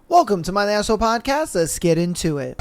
Welcome to my Asshole Podcast. Let's get into it.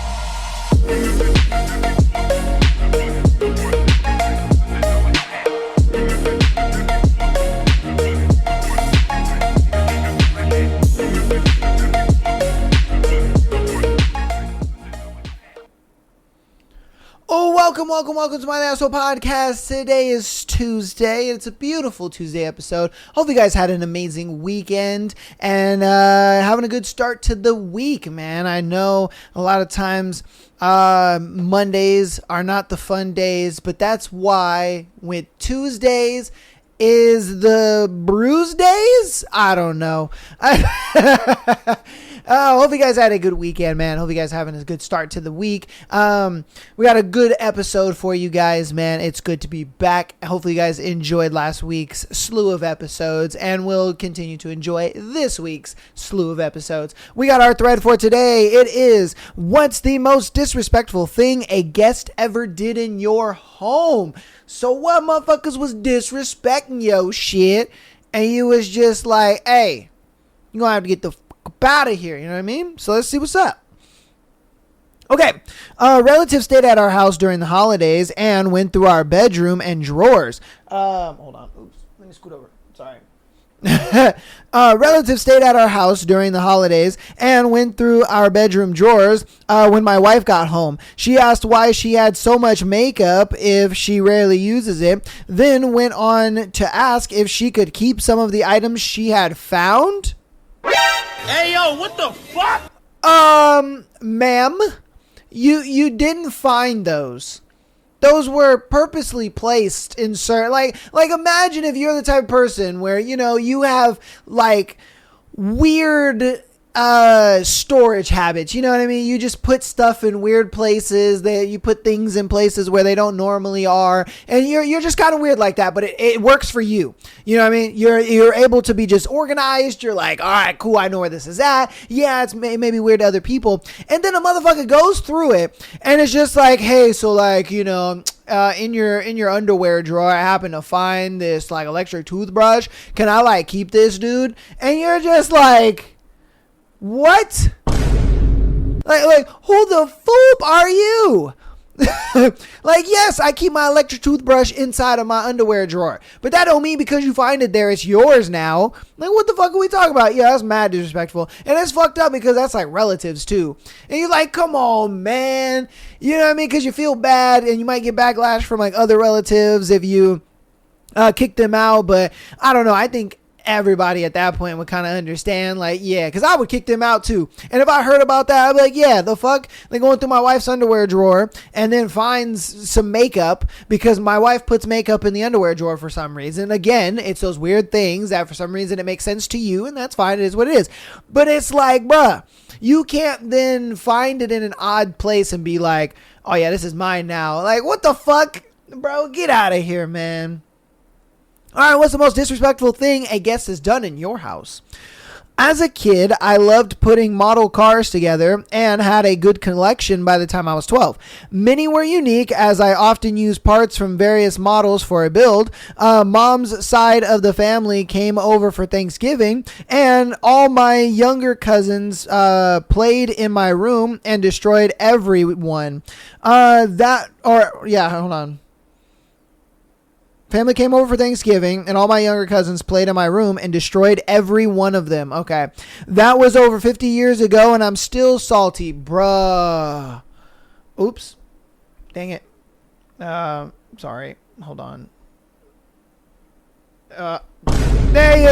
Welcome to my Asshole Podcast. Today is Tuesday. It's a beautiful Tuesday episode. Hope you guys had an amazing weekend and having a good start to the week, man. I know a lot of times Mondays are not the fun days, but that's why with Tuesdays is the bruise days? I don't know. Hope you guys had a good weekend, man. Hope you guys having a good start to the week. We got a good episode for you guys, man. It's good to be back. Hopefully you guys enjoyed last week's slew of episodes and will continue to enjoy this week's slew of episodes. We got our thread for today. It is, what's the most disrespectful thing a guest ever did in your home? So what motherfuckers was disrespecting your shit and you was just like, hey, you're gonna have to get the out of here, you know what I mean? So let's see what's up. Okay, relatives stayed at our house during the holidays and went through our bedroom and drawers. Hold on. Oops. Let me scoot over. Sorry. Relatives stayed at our house during the holidays and went through our bedroom drawers when my wife got home. She asked why she had so much makeup if she rarely uses it, then went on to ask if she could keep some of the items she had found. Hey, yo, what the fuck? Ma'am, you didn't find those. Those were purposely placed in certain, like imagine if you're the type of person where, you know, you have like weird storage habits, you know what I mean? You just put stuff in weird places, that you put things in places where they don't normally are, and you're just kind of weird like that, but it works for you. You know what I mean? You're able to be just organized. You're like, all right, cool, I know where this is at. Yeah, it's maybe weird to other people. And then a motherfucker goes through it and it's just like, hey, so like, you know, in your underwear drawer, I happen to find this like electric toothbrush. Can I like keep this, dude? And you're just like, what? Like, who the foop are you? Like, yes, I keep my electric toothbrush inside of my underwear drawer, but that don't mean because you find it there, it's yours now. Like, what the fuck are we talking about? Yeah, that's mad disrespectful, and it's fucked up because that's like relatives too. And you're like, come on, man. You know what I mean? Because you feel bad, and you might get backlash from like other relatives if you kick them out. But I don't know. I think everybody at that point would kind of understand, like, yeah, because I would kick them out too. And if I heard about that, I'd be like, yeah, the fuck? Like going through my wife's underwear drawer and then finds some makeup because my wife puts makeup in the underwear drawer for some reason. Again, it's those weird things that for some reason it makes sense to you, and that's fine. It is what it is. But it's like, bruh, you can't then find it in an odd place and be like, oh yeah, this is mine now. Like, what the fuck? Bro, get out of here, man. All right, what's the most disrespectful thing a guest has done in your house? As a kid, I loved putting model cars together and had a good collection by the time I was 12. Many were unique as I often used parts from various models for a build. Mom's side of the family came over for Thanksgiving and all my younger cousins played in my room and destroyed everyone. Hold on. Family came over for Thanksgiving, and all my younger cousins played in my room and destroyed every one of them. Okay. That was over 50 years ago, and I'm still salty. Bruh. Oops. Dang it. Sorry. Hold on. There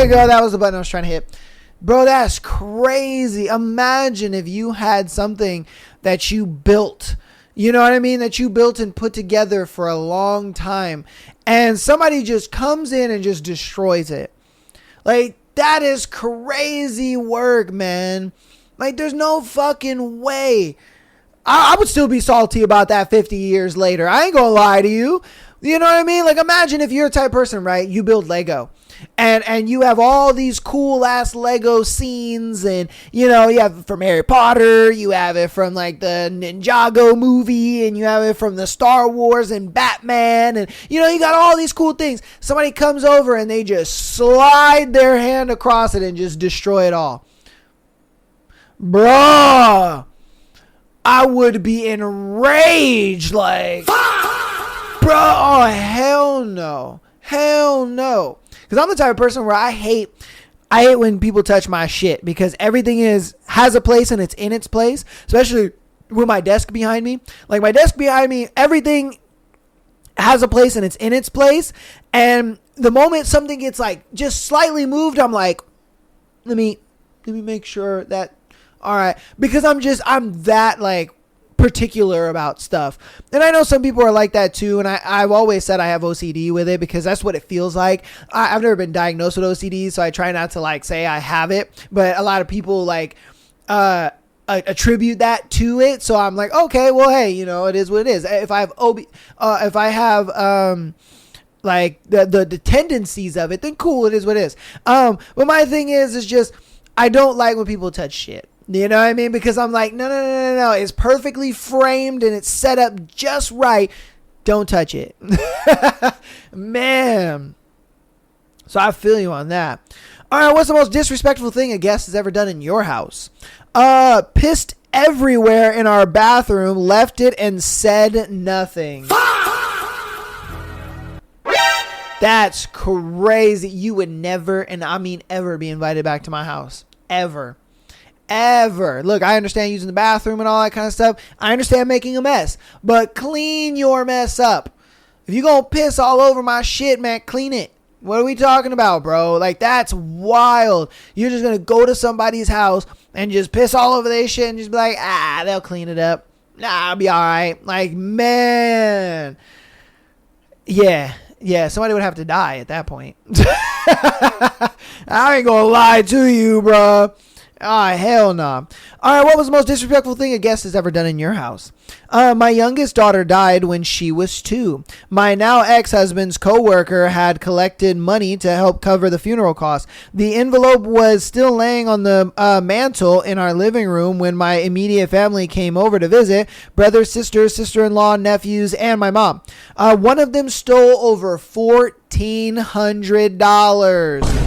you go. That was the button I was trying to hit. Bro, that's crazy. Imagine if you had something that you built. You know what I mean? That you built and put together for a long time, and somebody just comes in and just destroys it. Like, that is crazy work, man. Like, there's no fucking way. I would still be salty about that 50 years later. I ain't gonna lie to you. You know what I mean? Like, imagine if you're a type of person, right? You build Lego. And you have all these cool ass Lego scenes, and you know, you have it from Harry Potter, you have it from like the Ninjago movie, and you have it from the Star Wars and Batman, and you know, you got all these cool things. Somebody comes over and they just slide their hand across it and just destroy it all. bruh, I would be enraged. Like, bruh, oh, hell no. Hell no. Because I'm the type of person where I hate when people touch my shit, because everything has a place and it's in its place, especially with my desk behind me. Like, my desk behind me, everything has a place and it's in its place. And the moment something gets like just slightly moved, I'm like, let me make sure that, all right, because I'm that like particular about stuff. And I know some people are like that too, and I've always said I have OCD with it, because that's what it feels like. I've never been diagnosed with OCD, so I try not to like say I have it, but a lot of people like attribute that to it, so I'm like, okay, well, hey, you know, it is what it is. If I have like the tendencies of it, then cool, it is what it is. But my thing is just I don't like when people touch shit. You know what I mean? Because I'm like, no. It's perfectly framed and it's set up just right. Don't touch it. Man. So I feel you on that. All right, what's the most disrespectful thing a guest has ever done in your house? Pissed everywhere in our bathroom, left it, and said nothing. That's crazy. You would never, and I mean ever, be invited back to my house. Ever. Look, I understand using the bathroom and all that kind of stuff. I understand making a mess, but clean your mess up. If you gonna piss all over my shit, man, clean it. What are we talking about, bro? Like, that's wild. You're just gonna go to somebody's house and just piss all over their shit and just be like, they'll clean it up. I'll be all right. Like, man. Yeah, somebody would have to die at that point. I ain't gonna lie to you, bro. Hell no. All right, what was the most disrespectful thing a guest has ever done in your house? My youngest daughter died when she was 2. My now ex-husband's coworker had collected money to help cover the funeral costs. The envelope was still laying on the mantle in our living room when my immediate family came over to visit: brothers, sisters, sister-in-law, nephews, and my mom. One of them stole over $1,400.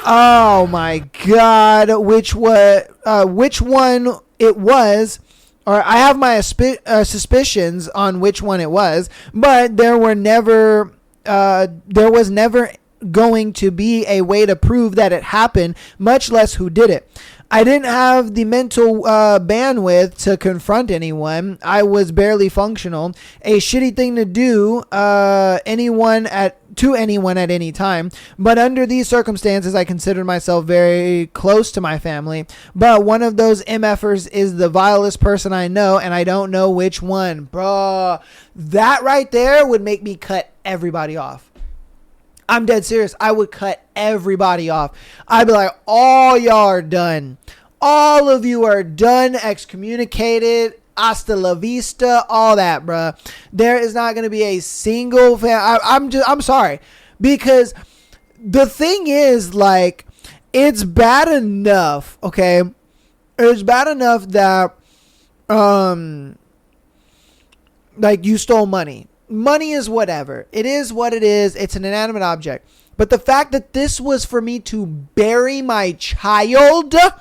Oh my God! Which one it was, or I have my suspicions on which one it was, but there was never going to be a way to prove that it happened, much less who did it. I didn't have the mental bandwidth to confront anyone. I was barely functional. A shitty thing to do to anyone at any time. But under these circumstances, I considered myself very close to my family. But one of those MFers is the vilest person I know, and I don't know which one. Bro, that right there would make me cut everybody off. I'm dead serious. I would cut everybody off. I'd be like, all y'all are done. All of you are done, excommunicated, hasta la vista, all that, bruh. There is not going to be a single I'm sorry. Because the thing is, like, it's bad enough, okay? It's bad enough that, like, you stole money. Money is whatever. It is what it is. It's an inanimate object. But the fact that this was for me to bury my child, that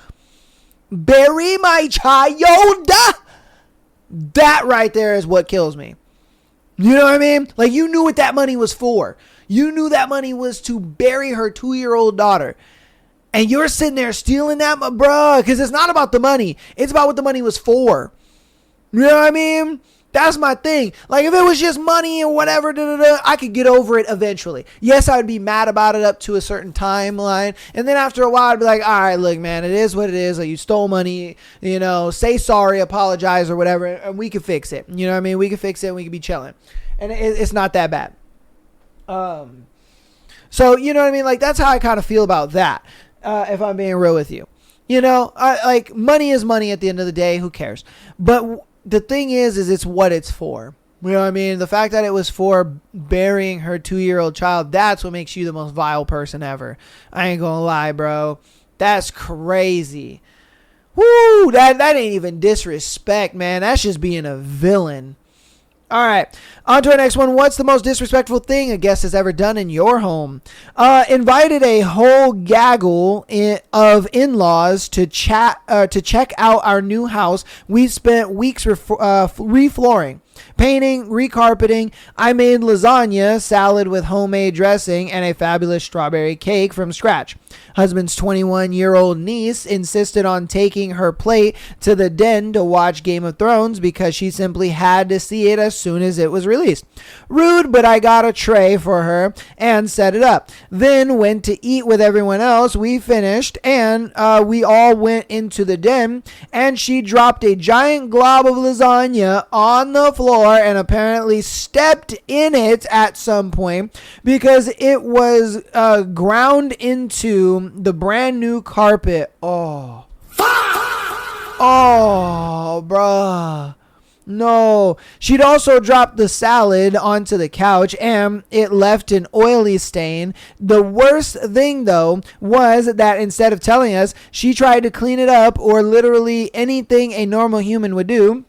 right there is what kills me. You know what I mean? Like, you knew what that money was for. You knew that money was to bury her 2-year-old daughter. And you're sitting there stealing that, bruh, because it's not about the money. It's about what the money was for. You know what I mean? That's my thing. Like, if it was just money and whatever, I could get over it eventually. Yes, I would be mad about it up to a certain timeline. And then after a while, I'd be like, all right, look, man, it is what it is. Like, you stole money, you know, say sorry, apologize or whatever, and we can fix it. You know what I mean? We can fix it and we can be chilling. And it's not that bad. So, you know what I mean? Like, that's how I kind of feel about that, if I'm being real with you. You know, like, money is money at the end of the day. Who cares? But the thing is it's what it's for. You know what I mean? The fact that it was for burying her 2-year-old child, that's what makes you the most vile person ever. I ain't gonna lie, bro. That's crazy. Woo! That ain't even disrespect, man. That's just being a villain. All right. On to our next one. What's the most disrespectful thing a guest has ever done in your home? Invited a whole gaggle of in-laws to check out our new house. We spent weeks reflooring, painting, recarpeting. I made lasagna, salad with homemade dressing, and a fabulous strawberry cake from scratch. Husband's 21-year-old niece insisted on taking her plate to the den to watch Game of Thrones because she simply had to see it as soon as it was released. Rude, but I got a tray for her and set it up. Then went to eat with everyone else. We finished and we all went into the den, and she dropped a giant glob of lasagna on the floor and apparently stepped in it at some point because it was ground into the brand new carpet. Oh, bruh. No. She'd also dropped the salad onto the couch and it left an oily stain. The worst thing, though, was that instead of telling us, she tried to clean it up, or literally anything a normal human would do.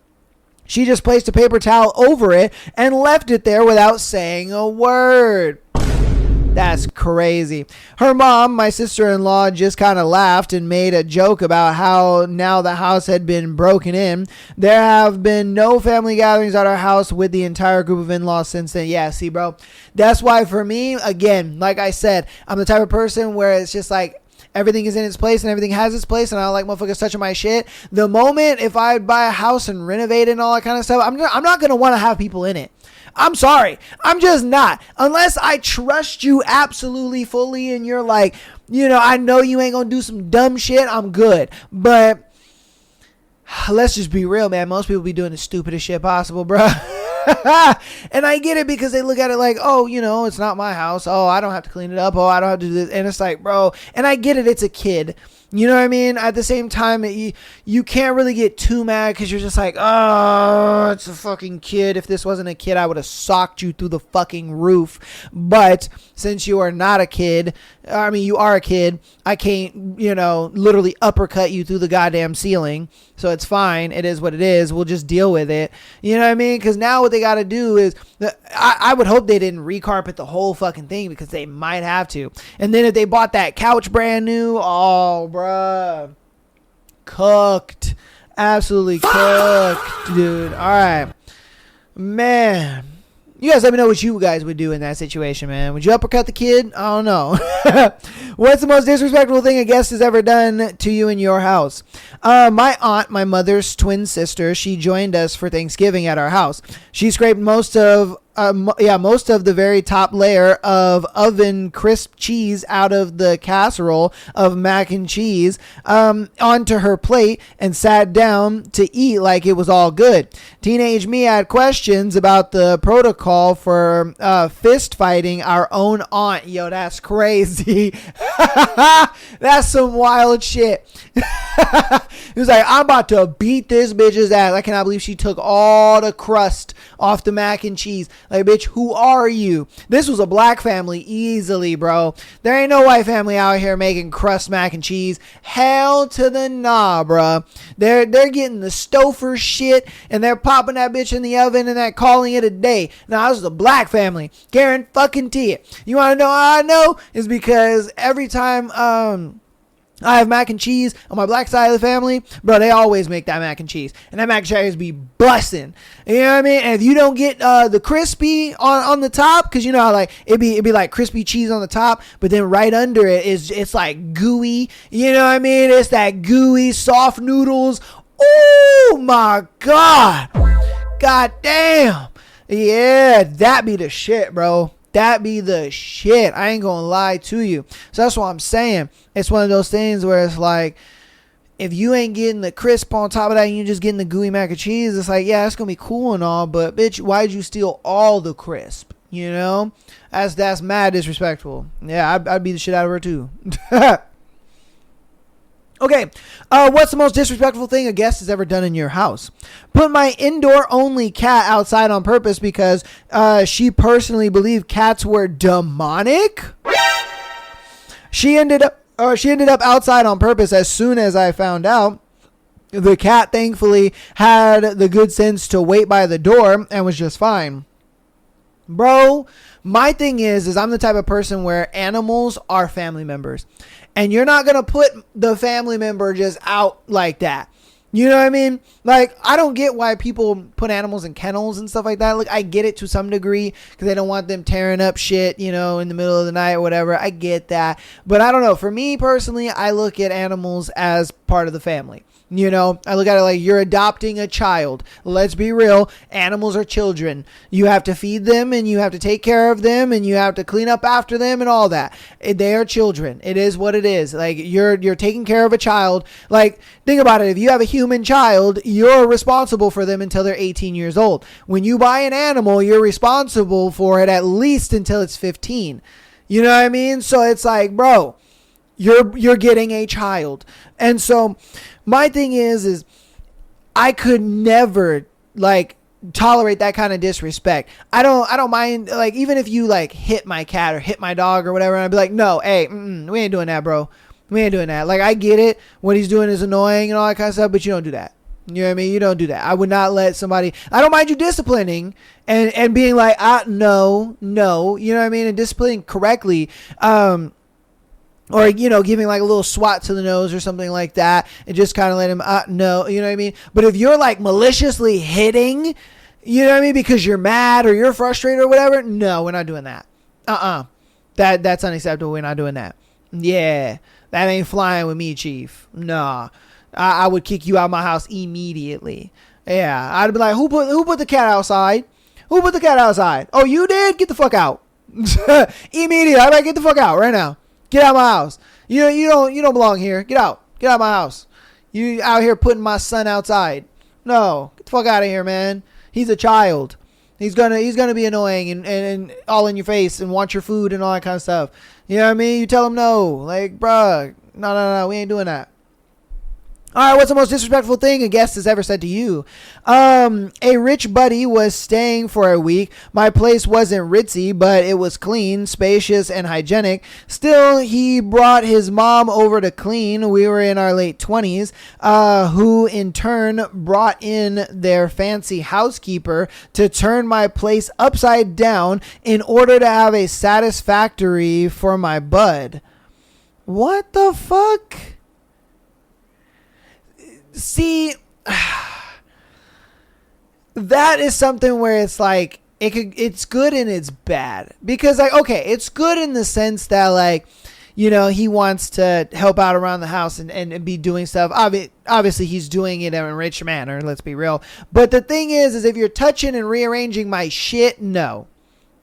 She just placed a paper towel over it and left it there without saying a word. That's crazy. Her mom, my sister-in-law, just kind of laughed and made a joke about how now the house had been broken in. There have been no family gatherings at our house with the entire group of in-laws since then. Yeah, see, bro. That's why for me, again, like I said, I'm the type of person where it's just like, everything is in its place and everything has its place, and I don't like motherfuckers touching my shit. The moment if I buy a house and renovate it and all that kind of stuff, I'm not going to want to have people in it. I'm sorry. I'm just not. Unless I trust you absolutely fully and you're like, I know you ain't going to do some dumb shit, I'm good. But let's just be real, man. Most people be doing the stupidest shit possible, bro. And I get it because they look at it like, oh, it's not my house. Oh, I don't have to clean it up. Oh, I don't have to do this. And it's like, bro, and I get it. It's a kid. You know what I mean? At the same time, you can't really get too mad because you're just like, oh, it's a fucking kid. If this wasn't a kid, I would have socked you through the fucking roof. But since you are not a kid, you are a kid, I can't, literally uppercut you through the goddamn ceiling. So it's fine. It is what it is. We'll just deal with it. You know what I mean? Because now what they got to do is, I would hope they didn't recarpet the whole fucking thing because they might have to. And then if they bought that couch brand new, oh, bruh. Cooked. Absolutely cooked, dude. All right. Man. You guys let me know what you guys would do in that situation, man. Would you uppercut the kid? I don't know. What's the most disrespectful thing a guest has ever done to you in your house? My aunt, my mother's twin sister, she joined us for Thanksgiving at our house. She scraped most of the very top layer of oven crisp cheese out of the casserole of mac and cheese onto her plate and sat down to eat like it was all good. Teenage me had questions about the protocol for fist fighting our own aunt. Yo, that's crazy. That's some wild shit. He was like, I'm about to beat this bitch's ass. I cannot believe she took all the crust off the mac and cheese. Like, bitch, who are you? This was a black family easily, bro. There ain't no white family out here making crust mac and cheese. Hell to the nah, bro. They're getting the Stouffer shit and they're popping that bitch in the oven and they're calling it a day. Now, this is a black family. Guarantee fucking it. You want to know how I know? Is because every time I have mac and cheese on my black side of the family, bro, they always make that mac and cheese. And that mac and cheese be busting. You know what I mean? And if you don't get the crispy on the top, because you know how like it'd be like crispy cheese on the top, but then right under it it's like gooey. You know what I mean? It's that gooey, soft noodles. Oh my God. God damn. Yeah, that be the shit, bro. That be the shit. I ain't gonna lie to you. So that's what I'm saying. It's one of those things where it's like, if you ain't getting the crisp on top of that and you're just getting the gooey mac and cheese, it's like, yeah, that's gonna be cool and all, but bitch, why'd you steal all the crisp? You know? That's mad disrespectful. Yeah, I'd beat the shit out of her too. Okay, what's the most disrespectful thing a guest has ever done in your house? Put my indoor-only cat outside on purpose because she personally believed cats were demonic. She ended up outside on purpose as soon as I found out. The cat thankfully had the good sense to wait by the door and was just fine. Bro, my thing is I'm the type of person where animals are family members. And you're not going to put the family member just out like that. You know what I mean? Like, I don't get why people put animals in kennels and stuff like that. Like, I get it to some degree because they don't want them tearing up shit, you know, in the middle of the night or whatever. I get that. But I don't know. For me personally, I look at animals as part of the family. You know, I look at it like you're adopting a child. Let's be real. Animals are children. You have to feed them and you have to take care of them and you have to clean up after them and all that. They are children. It is what it is. Like you're taking care of a child. Like think about it. If you have a human child, you're responsible for them until they're 18 years old. When you buy an animal, you're responsible for it at least until it's 15. You know what I mean? So it's like, bro, you're getting a child. And so my thing is I could never like tolerate that kind of disrespect. I don't mind, like, even if you like hit my cat or hit my dog or whatever, and I'd be like, no, hey, we ain't doing that, bro. We ain't doing that. Like, I get it. What he's doing is annoying and all that kind of stuff, but you don't do that. You know what I mean? You don't do that. I would not let somebody, I don't mind you disciplining and being like, no, you know what I mean? And disciplining correctly. Or, you know, giving like a little swat to the nose or something like that and just kind of let him, no, you know what I mean? But if you're like maliciously hitting, you know what I mean? Because you're mad or you're frustrated or whatever. No, we're not doing that. That's unacceptable. We're not doing that. Yeah. That ain't flying with me, Chief. Nah. I would kick you out of my house immediately. Yeah. I'd be like, who put the cat outside? Who put the cat outside? Oh, you did? Get the fuck out. Immediately. I'd be like, get the fuck out right now. Get out of my house. You don't belong here. Get out. Get out of my house. You out here putting my son outside. No. Get the fuck out of here, man. He's a child. He's gonna be annoying and all in your face and want your food and all that kind of stuff. You know what I mean? You tell him no. Like, bruh, no, we ain't doing that. All right, what's the most disrespectful thing a guest has ever said to you? A rich buddy was staying for a week. My place wasn't ritzy, but it was clean, spacious, and hygienic. Still, he brought his mom over to clean. We were in our late 20s, who in turn brought in their fancy housekeeper to turn my place upside down in order to have a satisfactory for my bud. What the fuck? See, that is something where it's like it's good and it's bad, because like, okay, it's good in the sense that, like, you know, he wants to help out around the house and be doing stuff. Obviously he's doing it in a rich manner, let's be real. But the thing is if you're touching and rearranging my shit, no.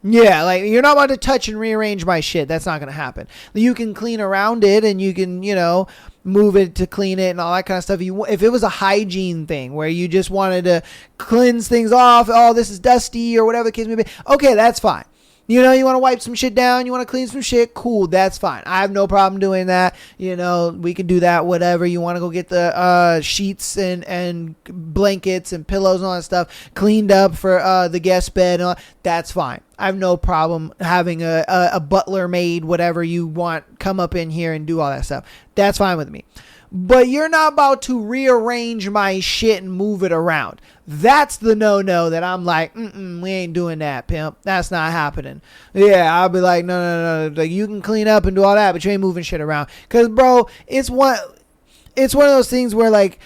Yeah, like, you're not about to touch and rearrange my shit. That's not going to happen. You can clean around it and you can, you know, move it to clean it and all that kind of stuff. If it was a hygiene thing where you just wanted to cleanse things off, oh, this is dusty or whatever the case may be, okay, that's fine. You know, you want to wipe some shit down, you want to clean some shit, cool, that's fine. I have no problem doing that. You know, we can do that, whatever. You want to go get the sheets and blankets and pillows and all that stuff cleaned up for the guest bed and all, that's fine. I have no problem having a butler maid, whatever you want, come up in here and do all that stuff. That's fine with me. But you're not about to rearrange my shit and move it around. That's the no that I'm like, we ain't doing that, pimp. That's not happening. Yeah, I'll be like, no. Like, you can clean up and do all that, but you ain't moving shit around. Because, bro, it's one of those things where, like,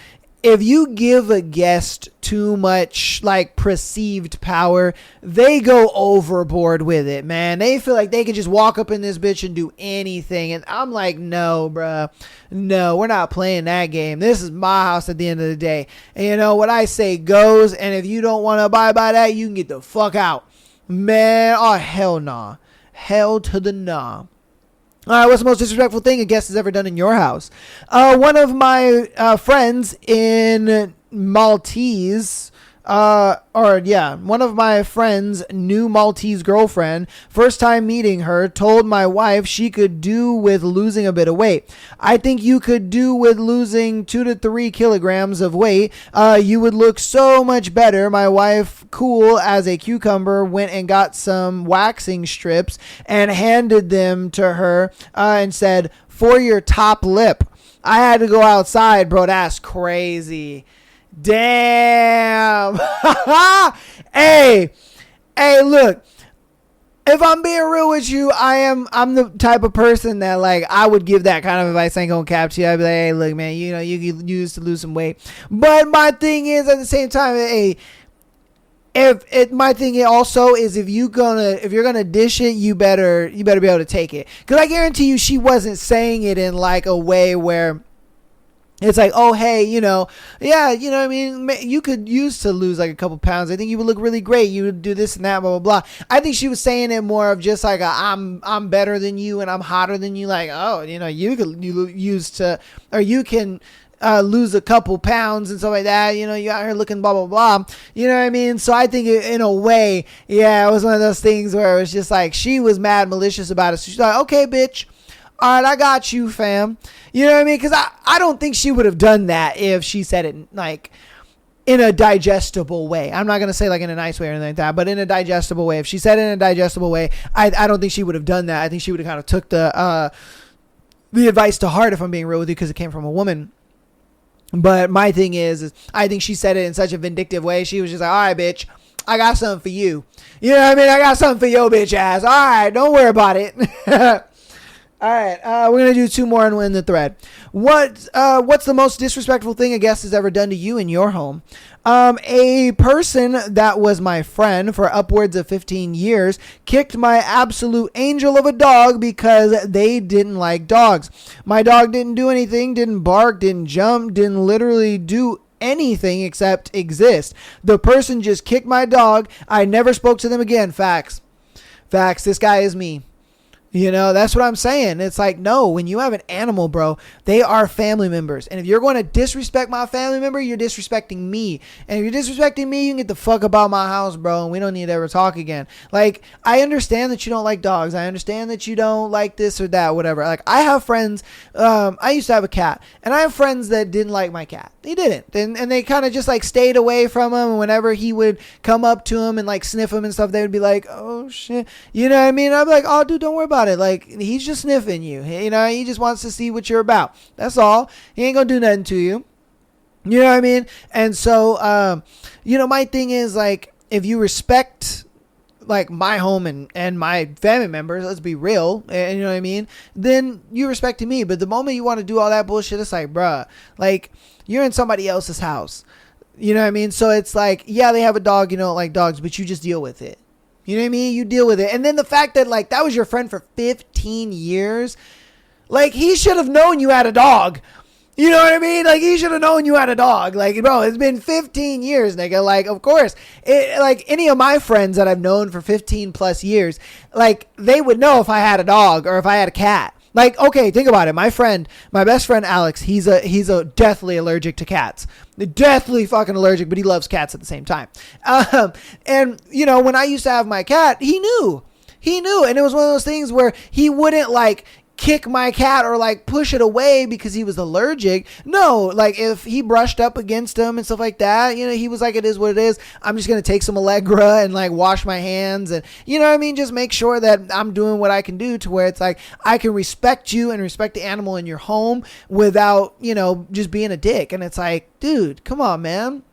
if you give a guest too much, like, perceived power, they go overboard with it, man. They feel like they can just walk up in this bitch and do anything. And I'm like, no, bruh. No, we're not playing that game. This is my house at the end of the day. And you know, what I say goes. And if you don't want to abide by that, you can get the fuck out. Man, oh, hell nah. Hell to the nah. All right, what's the most disrespectful thing a guest has ever done in your house? One of my friends in Maltese, one of my friend's new Maltese girlfriend, first time meeting her, told my wife she could do with losing a bit of weight. I think you could do with losing 2 to 3 kilograms of weight. You would look so much better. My wife, cool as a cucumber, went and got some waxing strips and handed them to her and said, for your top lip. I had to go outside, bro. That's crazy. Damn. Hey, look. If I'm being real with you, I'm the type of person that, like, I would give that kind of advice. I ain't gonna cap to you. I'd be like, hey, look, man, you know, you could use to lose some weight. But my thing is, at the same time, hey, my thing also is, if you're gonna dish it, you better be able to take it. Cause I guarantee you, she wasn't saying it in like a way where it's like, oh, hey, you know, yeah, you know what I mean? You could use to lose like a couple pounds. I think you would look really great. You would do this and that, blah, blah, blah. I think she was saying it more of just like, I'm better than you and I'm hotter than you. Like, oh, you know, you can lose a couple pounds and stuff like that. You know, you out here looking blah, blah, blah. You know what I mean? So I think in a way, yeah, it was one of those things where it was just like, she was mad malicious about it. So she's like, okay, bitch. All right, I got you, fam. You know what I mean? Because I don't think she would have done that if she said it like in a digestible way. I'm not going to say like in a nice way or anything like that, but in a digestible way. If she said it in a digestible way, I don't think she would have done that. I think she would have kind of took the advice to heart, if I'm being real with you, because it came from a woman. But my thing is I think she said it in such a vindictive way. She was just like, all right, bitch, I got something for you. You know what I mean? I got something for your bitch ass. All right, don't worry about it. All right, we're going to do two more and win the thread. What's the most disrespectful thing a guest has ever done to you in your home? A person that was my friend for upwards of 15 years kicked my absolute angel of a dog because they didn't like dogs. My dog didn't do anything, didn't bark, didn't jump, didn't literally do anything except exist. The person just kicked my dog. I never spoke to them again. Facts. This guy is me. You know, that's what I'm saying. It's like, no, when you have an animal, bro, they are family members. And if you're going to disrespect my family member, you're disrespecting me. And if you're disrespecting me, you can get the fuck about my house, bro. And we don't need to ever talk again. Like, I understand that you don't like dogs. I understand that you don't like this or that, whatever. Like, I have friends. I used to have a cat. And I have friends that didn't like my cat. They didn't. And they kind of just like stayed away from him. And whenever he would come up to him and like sniff him and stuff, they would be like, oh, shit. You know what I mean? I'd be like, oh, dude, don't worry about it. Like, he's just sniffing you. You know, he just wants to see what you're about. That's all. He ain't gonna do nothing to you. You know what I mean? And so, you know, my thing is, like, if you respect like my home and my family members, let's be real, and you know what I mean, then you respecting me. But the moment you want to do all that bullshit, it's like, bruh, like, you're in somebody else's house. You know what I mean? So it's like, yeah, they have a dog, you don't like dogs, but you just deal with it. You know what I mean? You deal with it. And then the fact that, like, that was your friend for 15 years. Like, he should have known you had a dog. You know what I mean? Like, he should have known you had a dog. Like, bro, it's been 15 years, nigga. Like, of course. Like, any of my friends that I've known for 15 plus years, like, they would know if I had a dog or if I had a cat. Like, okay, think about it. My best friend Alex, he's a deathly allergic to cats. Deathly fucking allergic, but he loves cats at the same time. And you know, when I used to have my cat, he knew, and it was one of those things where he wouldn't like kick my cat or like push it away because he was allergic. No, like if he brushed up against him and stuff like that, you know, he was like, it is what it is. I'm just going to take some Allegra and like wash my hands and, you know what I mean? Just make sure that I'm doing what I can do to where it's like, I can respect you and respect the animal in your home without, you know, just being a dick. And it's like, dude, come on, man.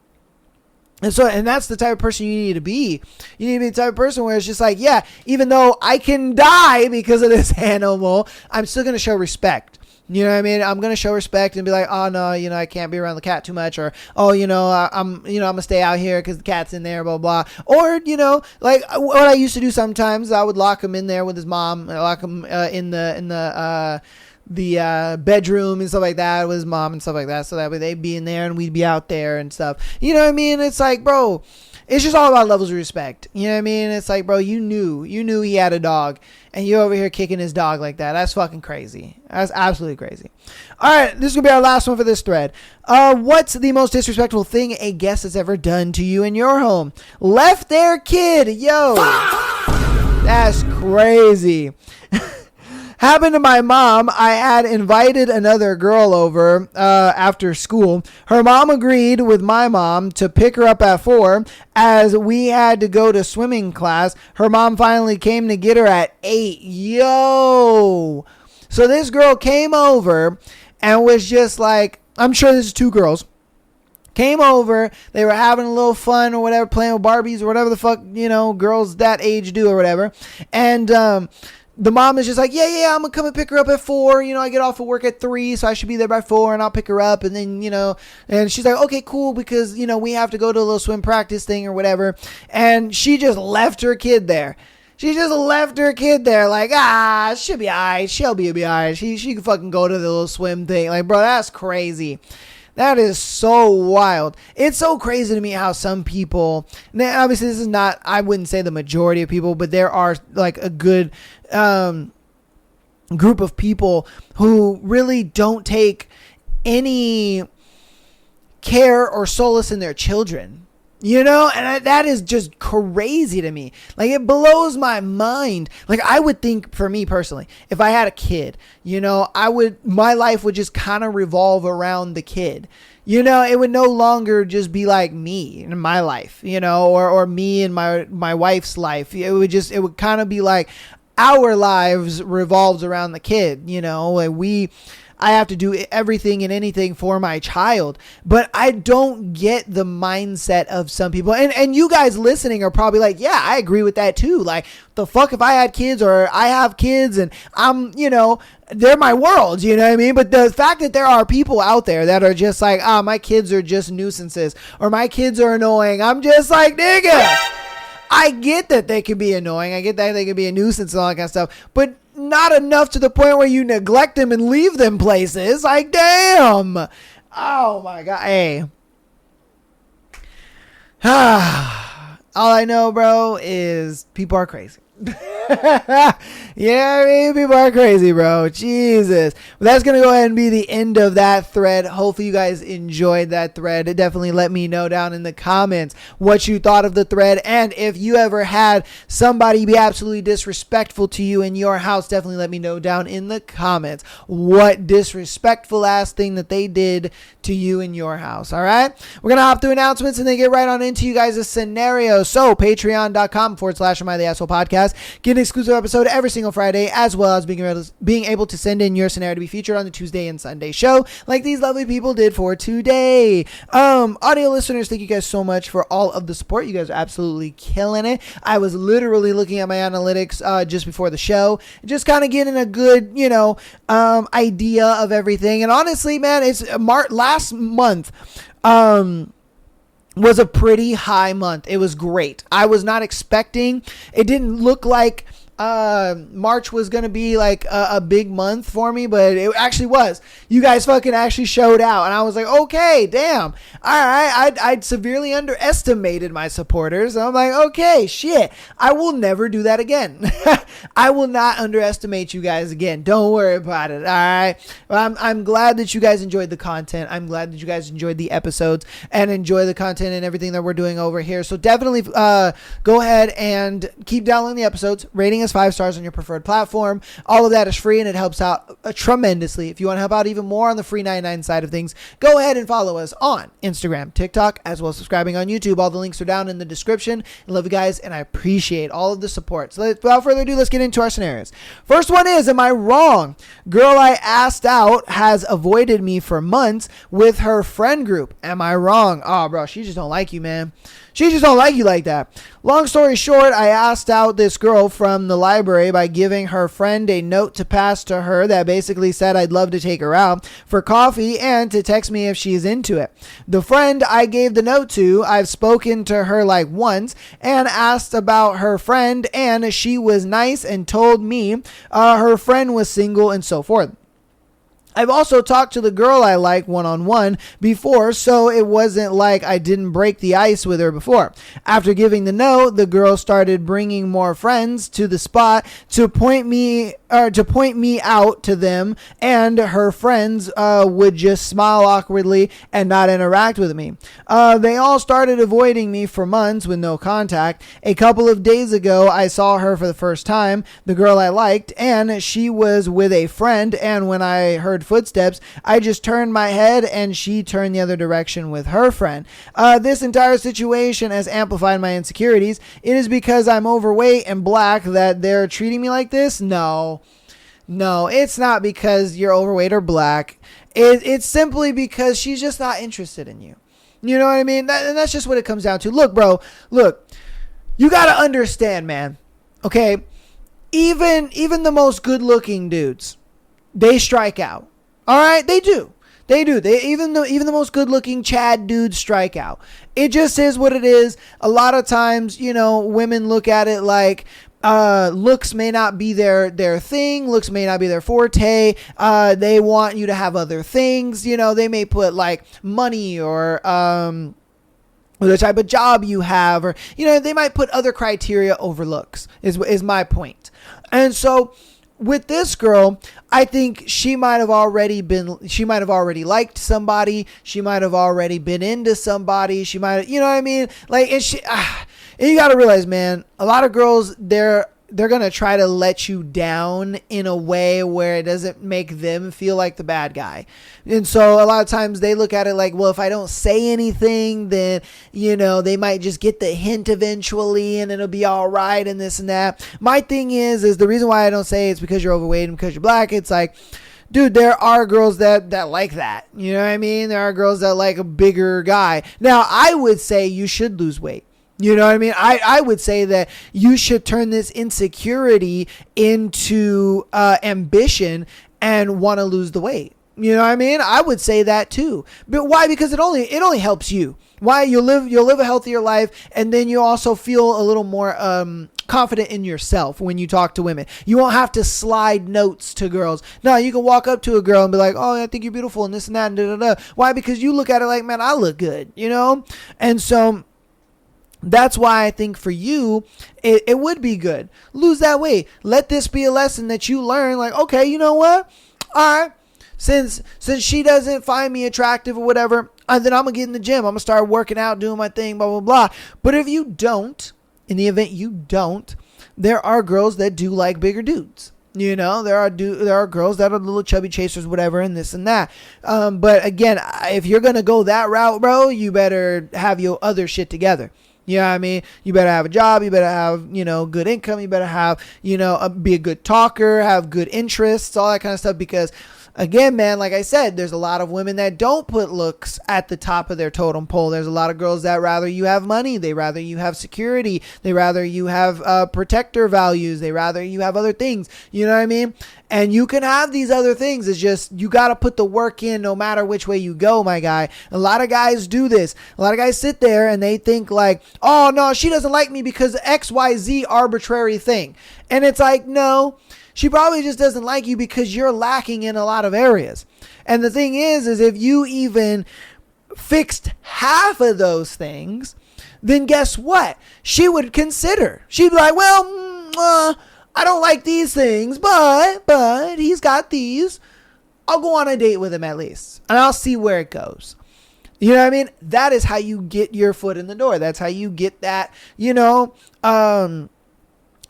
And that's the type of person you need to be. You need to be the type of person where it's just like, yeah, even though I can die because of this animal, I'm still going to show respect. You know what I mean? I'm going to show respect and be like, oh, no, you know, I can't be around the cat too much. Or, oh, you know, I'm going to stay out here because the cat's in there, blah, blah. Or, you know, like what I used to do sometimes, I would lock him in there with his mom. I lock him in the bedroom and stuff like that with his mom and stuff like that, so that way they'd be in there and we'd be out there and stuff. You know what I mean? It's like, bro, it's just all about levels of respect. You know what I mean? It's like, bro, you knew he had a dog and you're over here kicking his dog like that. That's fucking crazy. That's absolutely crazy. All right, this is gonna be our last one for this thread. What's the most disrespectful thing a guest has ever done to you in your home? Left their kid. Yo, that's crazy. Happened to my mom. I had invited another girl over after school. Her mom agreed with my mom to pick her up at 4 as we had to go to swimming class. Her mom finally came to get her at 8. Yo. So this girl came over and was just like, I'm sure this is two girls. Came over, they were having a little fun or whatever, playing with Barbies or whatever the fuck, girls that age do or whatever. And the mom is just like, yeah, I'm going to come and pick her up at 4. I get off of work at 3, so I should be there by 4, and I'll pick her up. And then, and she's like, okay, cool, because, we have to go to a little swim practice thing or whatever. And she just left her kid there. She just left her kid there like, she'll be all right. She'll be all right. She can fucking go to the little swim thing. Like, bro, that's crazy. That is so wild. It's so crazy to me how some people, now obviously this is not, I wouldn't say the majority of people, but there are like a good group of people who really don't take any care or solace in their children. And that is just crazy to me. Like, it blows my mind. Like, I would think, for me personally, if I had a kid, my life would just kind of revolve around the kid. It would no longer just be like me in my life, or me and my wife's life. It would kind of be like our lives revolves around the kid, I have to do everything and anything for my child, but I don't get the mindset of some people. And you guys listening are probably like, yeah, I agree with that too. Like, the fuck if I had kids or I have kids and I'm, they're my world, you know what I mean? But the fact that there are people out there that are just like, my kids are just nuisances or my kids are annoying. I'm just like, nigga, I get that they can be annoying. I get that they can be a nuisance and all that kind of stuff, but not enough to the point where you neglect them and leave them places. Like, damn. Oh my God. Hey. All I know, bro, is people are crazy. Yeah, people are crazy, bro. Jesus. Well, that's going to go ahead and be the end of that thread. Hopefully you guys enjoyed that thread. Definitely let me know down in the comments what you thought of the thread. And if you ever had somebody be absolutely disrespectful to you in your house, definitely let me know down in the comments what disrespectful ass thing that they did to you in your house. All right. We're going to hop through announcements and then get right on into you guys' scenario. So patreon.com/Am I the Asshole Podcast. Get an exclusive episode every single Friday, as well as being able to send in your scenario to be featured on the Tuesday and Sunday show, like these lovely people did for today. Audio listeners, thank you guys so much for all of the support. You guys are absolutely killing it. I was literally looking at my analytics just before the show, just kind of getting a good, idea of everything. And honestly, man, it's last month. Was a pretty high month. It was great. I was not expecting. It didn't look like March was going to be like a big month for me, but it actually was. You guys fucking actually showed out. And I was like, okay, damn. All right. I'd severely underestimated my supporters. I'm like, okay, shit. I will never do that again. I will not underestimate you guys again. Don't worry about it. All right. I'm glad that you guys enjoyed the content. I'm glad that you guys enjoyed the episodes and enjoy the content and everything that we're doing over here. So definitely go ahead and keep downloading the episodes, rating us 5 stars on your preferred platform. All of that is free and it helps out tremendously. If you want to help out even more on the free 99 side of things, go ahead and follow us on Instagram, TikTok, as well as subscribing on YouTube. All the links are down in the description. I love you guys and I appreciate all of the support. So without further ado, let's get into our scenarios. First one is, am I wrong? Girl I asked out has avoided me for months with her friend group. Am I wrong? Oh, bro, she just don't like you, man. She just don't like you like that. Long story short, I asked out this girl from the library by giving her friend a note to pass to her that basically said I'd love to take her out for coffee and to text me if she's into it. The friend I gave the note to, I've spoken to her like once and asked about her friend, and she was nice and told me her friend was single and so forth. I've also talked to the girl I like one-on-one before, so it wasn't like I didn't break the ice with her before. After giving the note, the girl started bringing more friends to the spot to point me out to them, and her friends would just smile awkwardly and not interact with me. They all started avoiding me for months with no contact. A couple of days ago, I saw her for the first time, the girl I liked, and she was with a friend, and when I heard footsteps, I just turned my head and she turned the other direction with her friend. This entire situation has amplified my insecurities. It is because I'm overweight and black that they're treating me like this? No, it's not because you're overweight or black. It's simply because she's just not interested in you. You know what I mean? And that's just what it comes down to. Look, bro, you got to understand, man. Okay? Even the most good-looking dudes, they strike out. All right? They do. Even the most good-looking Chad dudes strike out. It just is what it is. A lot of times, women look at it like looks may not be their thing. Looks may not be their forte. They want you to have other things. They may put like money or the type of job you have, or they might put other criteria over looks. Is my point. And so with this girl, I think she might have already liked somebody. She might have already been into somebody. She might have, you know what I mean? Like, and you got to realize, man, a lot of girls, they're going to try to let you down in a way where it doesn't make them feel like the bad guy. And so a lot of times they look at it like, well, if I don't say anything, then, they might just get the hint eventually and it'll be all right and this and that. My thing is the reason why I don't say it's because you're overweight and because you're black. It's like, dude, there are girls that like that. You know what I mean? There are girls that like a bigger guy. Now, I would say you should lose weight. You know what I mean? I would say that you should turn this insecurity into ambition and want to lose the weight. You know what I mean? I would say that too. But why? Because it only helps you. Why? You'll live a healthier life, and then you also feel a little more confident in yourself when you talk to women. You won't have to slide notes to girls. No, you can walk up to a girl and be like, "Oh, I think you're beautiful," and this and that and da da da. Why? Because you look at it like, "Man, I look good," And so that's why I think for you, it would be good. Lose that weight. Let this be a lesson that you learn. Like, okay, you know what? All right. Since she doesn't find me attractive or whatever, then I'm going to get in the gym. I'm going to start working out, doing my thing, blah, blah, blah. But if you don't, in the event you don't, there are girls that do like bigger dudes. There are girls that are little chubby chasers, whatever, and this and that. But again, if you're going to go that route, bro, you better have your other shit together. You know what I mean? You better have a job. You better have, good income. You better have, be a good talker, have good interests, all that kind of stuff. Because again, man, like I said, there's a lot of women that don't put looks at the top of their totem pole. There's a lot of girls that rather you have money. They rather you have security. They rather you have protector values. They rather you have other things. You know what I mean? And you can have these other things. It's just you got to put the work in no matter which way you go, my guy. A lot of guys do this. A lot of guys sit there and they think like, oh, no, she doesn't like me because XYZ arbitrary thing. And it's like, no. She probably just doesn't like you because you're lacking in a lot of areas. And the thing is if you even fixed half of those things, then guess what? She would consider. She'd be like, well, I don't like these things, but he's got these. I'll go on a date with him at least, and I'll see where it goes. You know what I mean? That is how you get your foot in the door. That's how you get that,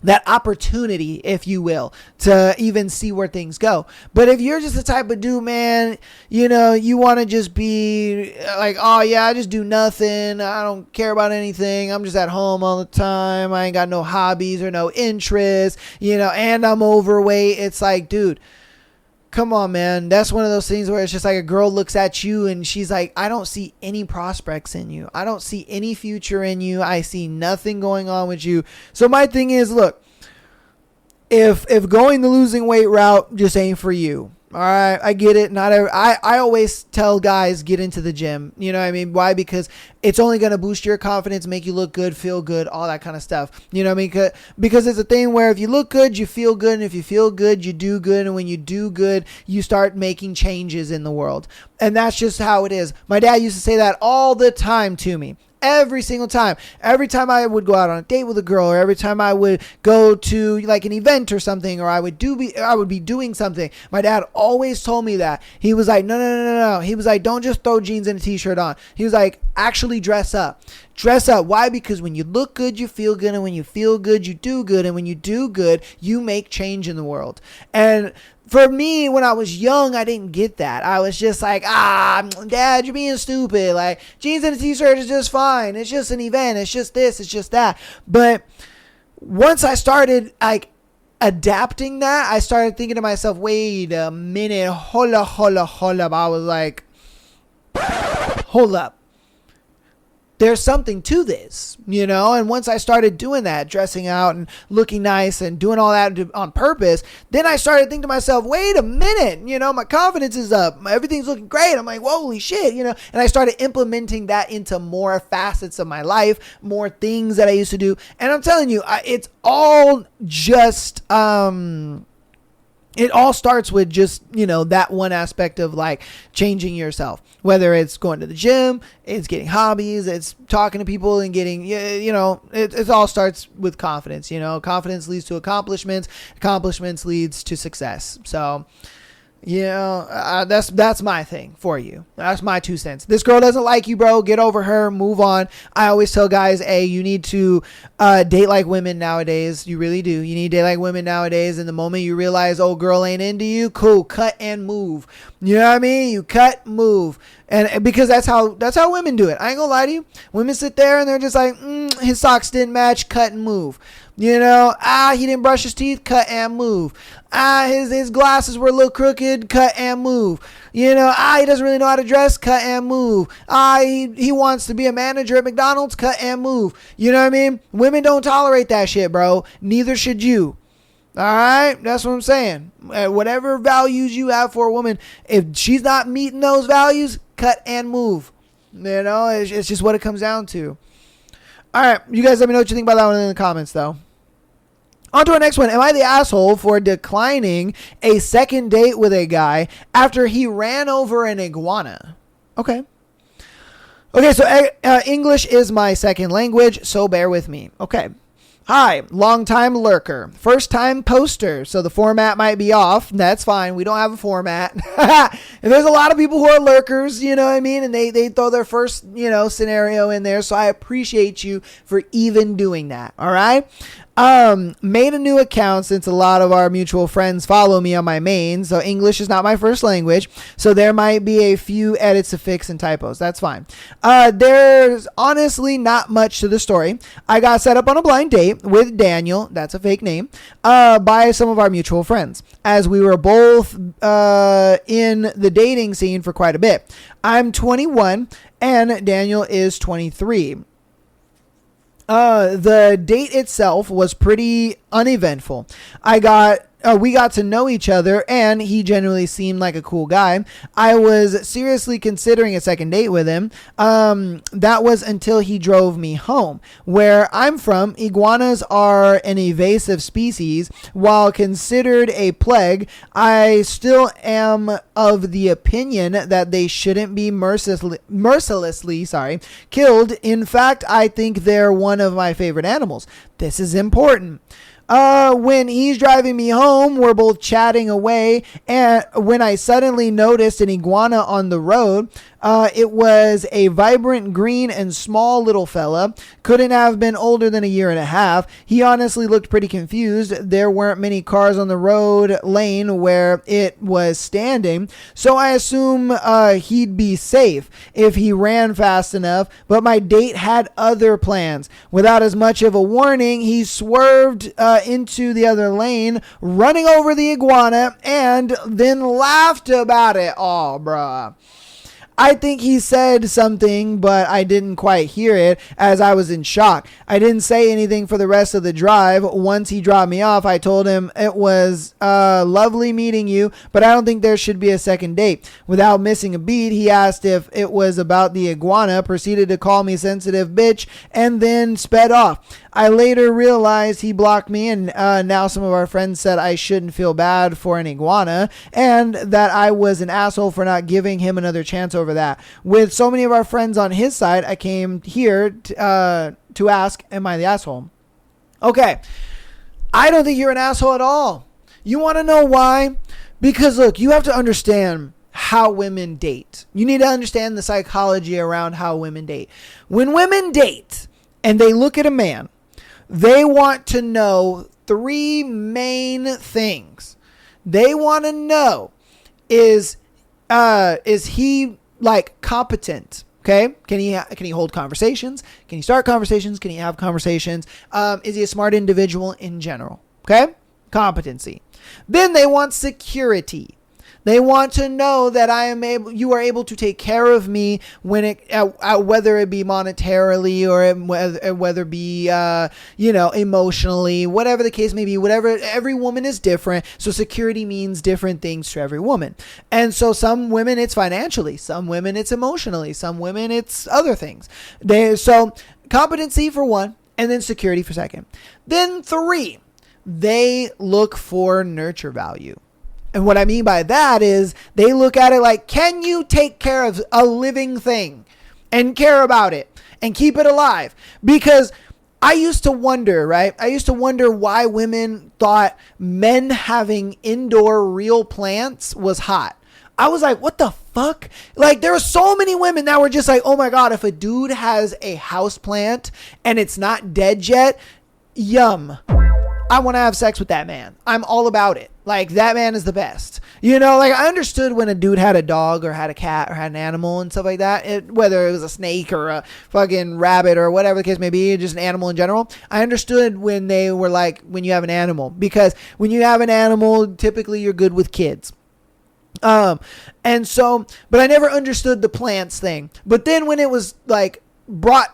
that opportunity, if you will, to even see where things go. But if you're just the type of dude, man, you want to just be like, oh yeah, I just do nothing. I don't care about anything. I'm just at home all the time. I ain't got no hobbies or no interests, and I'm overweight. It's like, dude, come on, man. That's one of those things where it's just like a girl looks at you and she's like, I don't see any prospects in you. I don't see any future in you. I see nothing going on with you. So my thing is, look, if going the losing weight route just ain't for you, all right, I get it. I always tell guys, get into the gym. You know what I mean? Why? Because it's only going to boost your confidence, make you look good, feel good, all that kind of stuff. You know what I mean? Because it's a thing where if you look good, you feel good. And if you feel good, you do good. And when you do good, you start making changes in the world. And that's just how it is. My dad used to say that all the time to me. Every single time. Every time I would go out on a date with a girl, or every time I would go to like an event or something, or I would be doing something, my dad always told me that. He was like, no. He was like, don't just throw jeans and a t-shirt on. He was like, actually dress up. Dress up. Why? Because when you look good, you feel good. And when you feel good, you do good. And when you do good, you make change in the world. And for me, when I was young, I didn't get that. I was just like, Dad, you're being stupid. Like, jeans and a t-shirt is just fine. It's just an event. It's just this. It's just that. But once I started, like, adapting that, I started thinking to myself, wait a minute, hold up. I was like, hold up. There's something to this, you know? And once I started doing that, dressing out and looking nice and doing all that on purpose, then I started thinking to myself, wait a minute, you know, my confidence is up. Everything's looking great. I'm like, holy shit, you know? And I started implementing that into more facets of my life, more things that I used to do. And I'm telling you, it's all just, it all starts with just, you know, that one aspect of like changing yourself, whether it's going to the gym, it's getting hobbies, it's talking to people and getting, you know, it all starts with confidence. You know, confidence leads to accomplishments leads to success. So, you know, that's my thing for you. That's my 2 cents. This girl doesn't like you, bro. Get over her. Move on. I always tell guys, hey, you need to date like women nowadays. You really do. You need to date like women nowadays. And the moment you realize, oh, girl ain't into you, cool. Cut and move. You know what I mean? You cut, move. And because that's how women do it. I ain't gonna lie to you. Women sit there and they're just like, his socks didn't match. Cut and move. You know, he didn't brush his teeth. Cut and move. His glasses were a little crooked. Cut and move. You know, he doesn't really know how to dress. Cut and move. He wants to be a manager at McDonald's. Cut and move. You know what I mean? Women don't tolerate that shit, bro. Neither should you. All right, that's what I'm saying. Whatever values you have for a woman, if she's not meeting those values, cut and move. You know, it's just what it comes down to. All right, you guys let me know what you think about that one in the comments, though. On to our next one. Am I the asshole for declining a second date with a guy after he ran over an iguana? Okay, so English is my second language, so bear with me. Okay. Hi, long-time lurker, first-time poster, so the format might be off. That's fine. We don't have a format. And there's a lot of people who are lurkers, you know what I mean? And they throw their first, you know, scenario in there, so I appreciate you for even doing that, all right? Made a new account since a lot of our mutual friends follow me on my main, so English is not my first language, so there might be a few edits to fix and typos. That's fine. There's honestly not much to the story. I got set up on a blind date with Daniel, that's a fake name, by some of our mutual friends, as we were both in the dating scene for quite a bit. I'm 21 and Daniel is 23. The date itself was pretty uneventful. We got to know each other and he genuinely seemed like a cool guy. I was seriously considering a second date with him. That was until he drove me home. Where I'm from, iguanas are an invasive species. While considered a plague, I still am of the opinion that they shouldn't be mercilessly killed. In fact, I think they're one of my favorite animals. This is important. When he's driving me home, we're both chatting away, and when I suddenly noticed an iguana on the road, it was a vibrant green and small little fella. Couldn't have been older than a year and a half. He honestly looked pretty confused. There weren't many cars on the road lane where it was standing, so I assume he'd be safe if he ran fast enough, but my date had other plans. Without as much of a warning, he swerved into the other lane, running over the iguana, and then laughed about it. Oh, bruh. I think he said something, but I didn't quite hear it as I was in shock. I didn't say anything for the rest of the drive. Once he dropped me off, I told him it was lovely meeting you, but I don't think there should be a second date. Without missing a beat, he asked if it was about the iguana, proceeded to call me sensitive bitch, and then sped off. I later realized he blocked me, and now some of our friends said I shouldn't feel bad for an iguana and that I was an asshole for not giving him another chance over that. With so many of our friends on his side, I came here to ask, am I the asshole? Okay, I don't think you're an asshole at all. You want to know why? Because look, you have to understand how women date. You need to understand the psychology around how women date. When women date and they look at a man, they want to know three main things. They want to know, is he like competent? Okay. Can he hold conversations? Can he start conversations? Can he have conversations? Is he a smart individual in general? Okay. competency. Then they want security. They want to know that you are able to take care of me when whether it be monetarily or whether it be, emotionally, whatever the case may be, every woman is different. So security means different things to every woman. And so some women it's financially, some women it's emotionally, some women it's other things. So competency for one, and then security for second. Then 3, they look for nurture value. And what I mean by that is they look at it like, can you take care of a living thing and care about it and keep it alive? Because I used to wonder, right? I used to wonder why women thought men having indoor real plants was hot. I was like, what the fuck? Like, there were so many women that were just like, oh my God, if a dude has a house plant and it's not dead yet, yum. I want to have sex with that man. I'm all about it. Like, that man is the best. Like, I understood when a dude had a dog or had a cat or had an animal and stuff like that, whether it was a snake or a fucking rabbit or whatever the case may be, just an animal in general. I understood when they were like, when you have an animal, because when you have an animal, typically you're good with kids. But I never understood the plants thing. But then when it was like,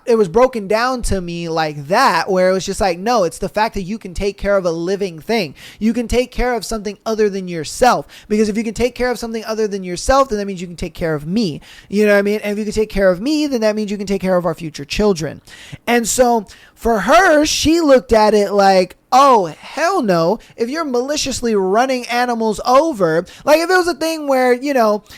it was broken down to me like that, where it was just like, no, it's the fact that you can take care of a living thing. You can take care of something other than yourself, because if you can take care of something other than yourself, then that means you can take care of me. You know what I mean? And if you can take care of me, then that means you can take care of our future children. And so for her, she looked at it like, oh, hell no. If you're maliciously running animals over, like if it was a thing where,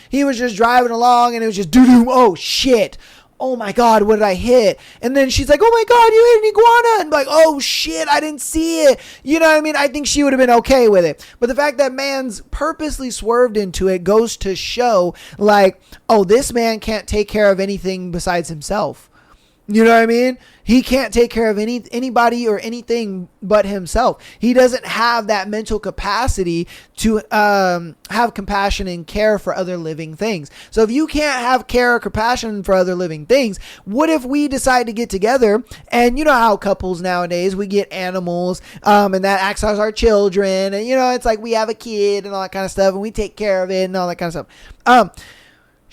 he was just driving along and it was just doo-doo, oh shit. Oh my God, what did I hit? And then she's like, oh my God, you hit an iguana. And like, oh shit, I didn't see it. You know what I mean? I think she would have been okay with it. But the fact that man's purposely swerved into it goes to show like, oh, this man can't take care of anything besides himself. You know what I mean? He can't take care of anybody or anything but himself. He doesn't have that mental capacity to have compassion and care for other living things. So if you can't have care or compassion for other living things, what if we decide to get together and you know how couples nowadays, we get animals and that acts as our children, and it's like we have a kid and all that kind of stuff and we take care of it and all that kind of stuff.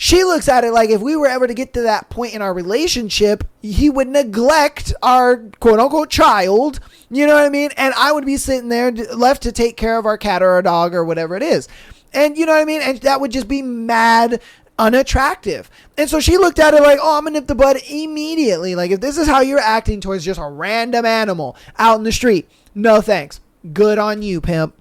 She looks at it like if we were ever to get to that point in our relationship, he would neglect our quote unquote child. You know what I mean? And I would be sitting there left to take care of our cat or our dog or whatever it is. And you know what I mean? And that would just be mad unattractive. And so she looked at it like, oh, I'm gonna nip the bud immediately. Like if this is how you're acting towards just a random animal out in the street, no thanks. Good on you, pimp.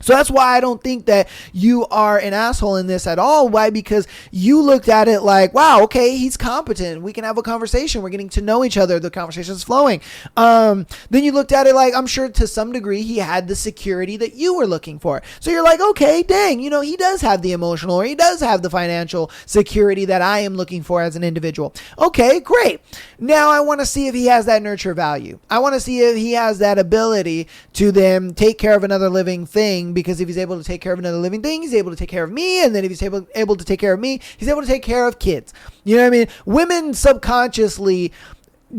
So that's why I don't think that you are an asshole in this at all. Why? Because you looked at it like, wow, okay, he's competent. We can have a conversation. We're getting to know each other. The conversation's flowing. Then you looked at it like, I'm sure to some degree he had the security that you were looking for. So you're like, okay, dang, he does have the emotional or he does have the financial security that I am looking for as an individual. Okay, great. Now I want to see if he has that nurture value. I want to see if he has that ability to then take care of another living thing. Because if he's able to take care of another living thing, he's able to take care of me. And then if he's able to take care of me, he's able to take care of kids. You know what I mean? Women subconsciously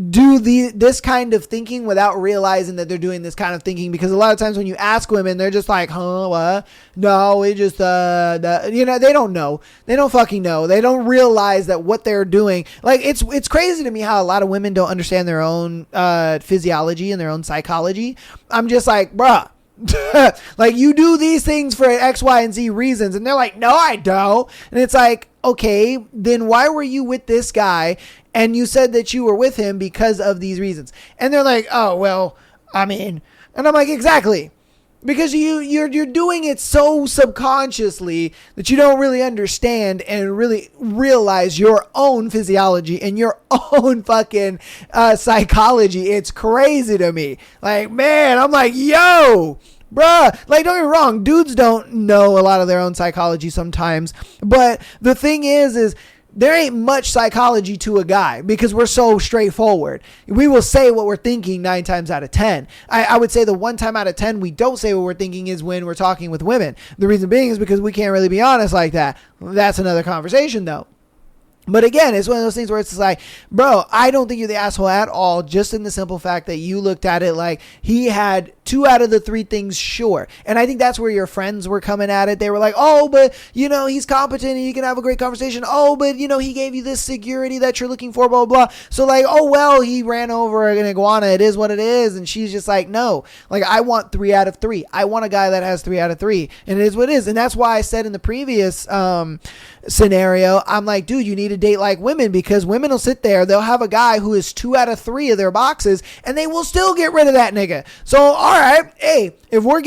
do this kind of thinking without realizing that they're doing this kind of thinking, because a lot of times when you ask women, they're just like, huh, what? No, it just, they don't know. They don't fucking know. They don't realize that what they're doing. Like, it's crazy to me how a lot of women don't understand their own physiology and their own psychology. I'm just like, bruh. Like, you do these things for X, Y, and Z reasons. And they're like, no, I don't. And it's like, okay, then why were you with this guy? And you said that you were with him because of these reasons. And they're like, oh, well, I mean, and I'm like, exactly. Because you're doing it so subconsciously that you don't really understand and really realize your own physiology and your own fucking psychology. It's crazy to me. Like, man, I'm like, yo, bruh. Like, don't get me wrong. Dudes don't know a lot of their own psychology sometimes. But the thing is there ain't much psychology to a guy because we're so straightforward. We will say what we're thinking 9 times out of 10. I would say the 1 time out of 10 we don't say what we're thinking is when we're talking with women. The reason being is because we can't really be honest like that. That's another conversation though. But again, it's one of those things where it's like, bro, I don't think you're the asshole at all, just in the simple fact that you looked at it like he had 2 out of the 3 things sure. And I think that's where your friends were coming at it. They were like, oh, but, he's competent and you can have a great conversation. Oh, but, he gave you this security that you're looking for, blah, blah, blah. So like, oh, well, he ran over an iguana. It is what it is. And she's just like, no, like I want 3 out of 3. I want a guy that has 3 out of 3. And it is what it is. And that's why I said in the previous scenario, I'm like, dude, you need to date like women, because women will sit there, they'll have a guy who is 2 out of 3 of their boxes and they will still get rid of that nigga. So all right, hey, if we're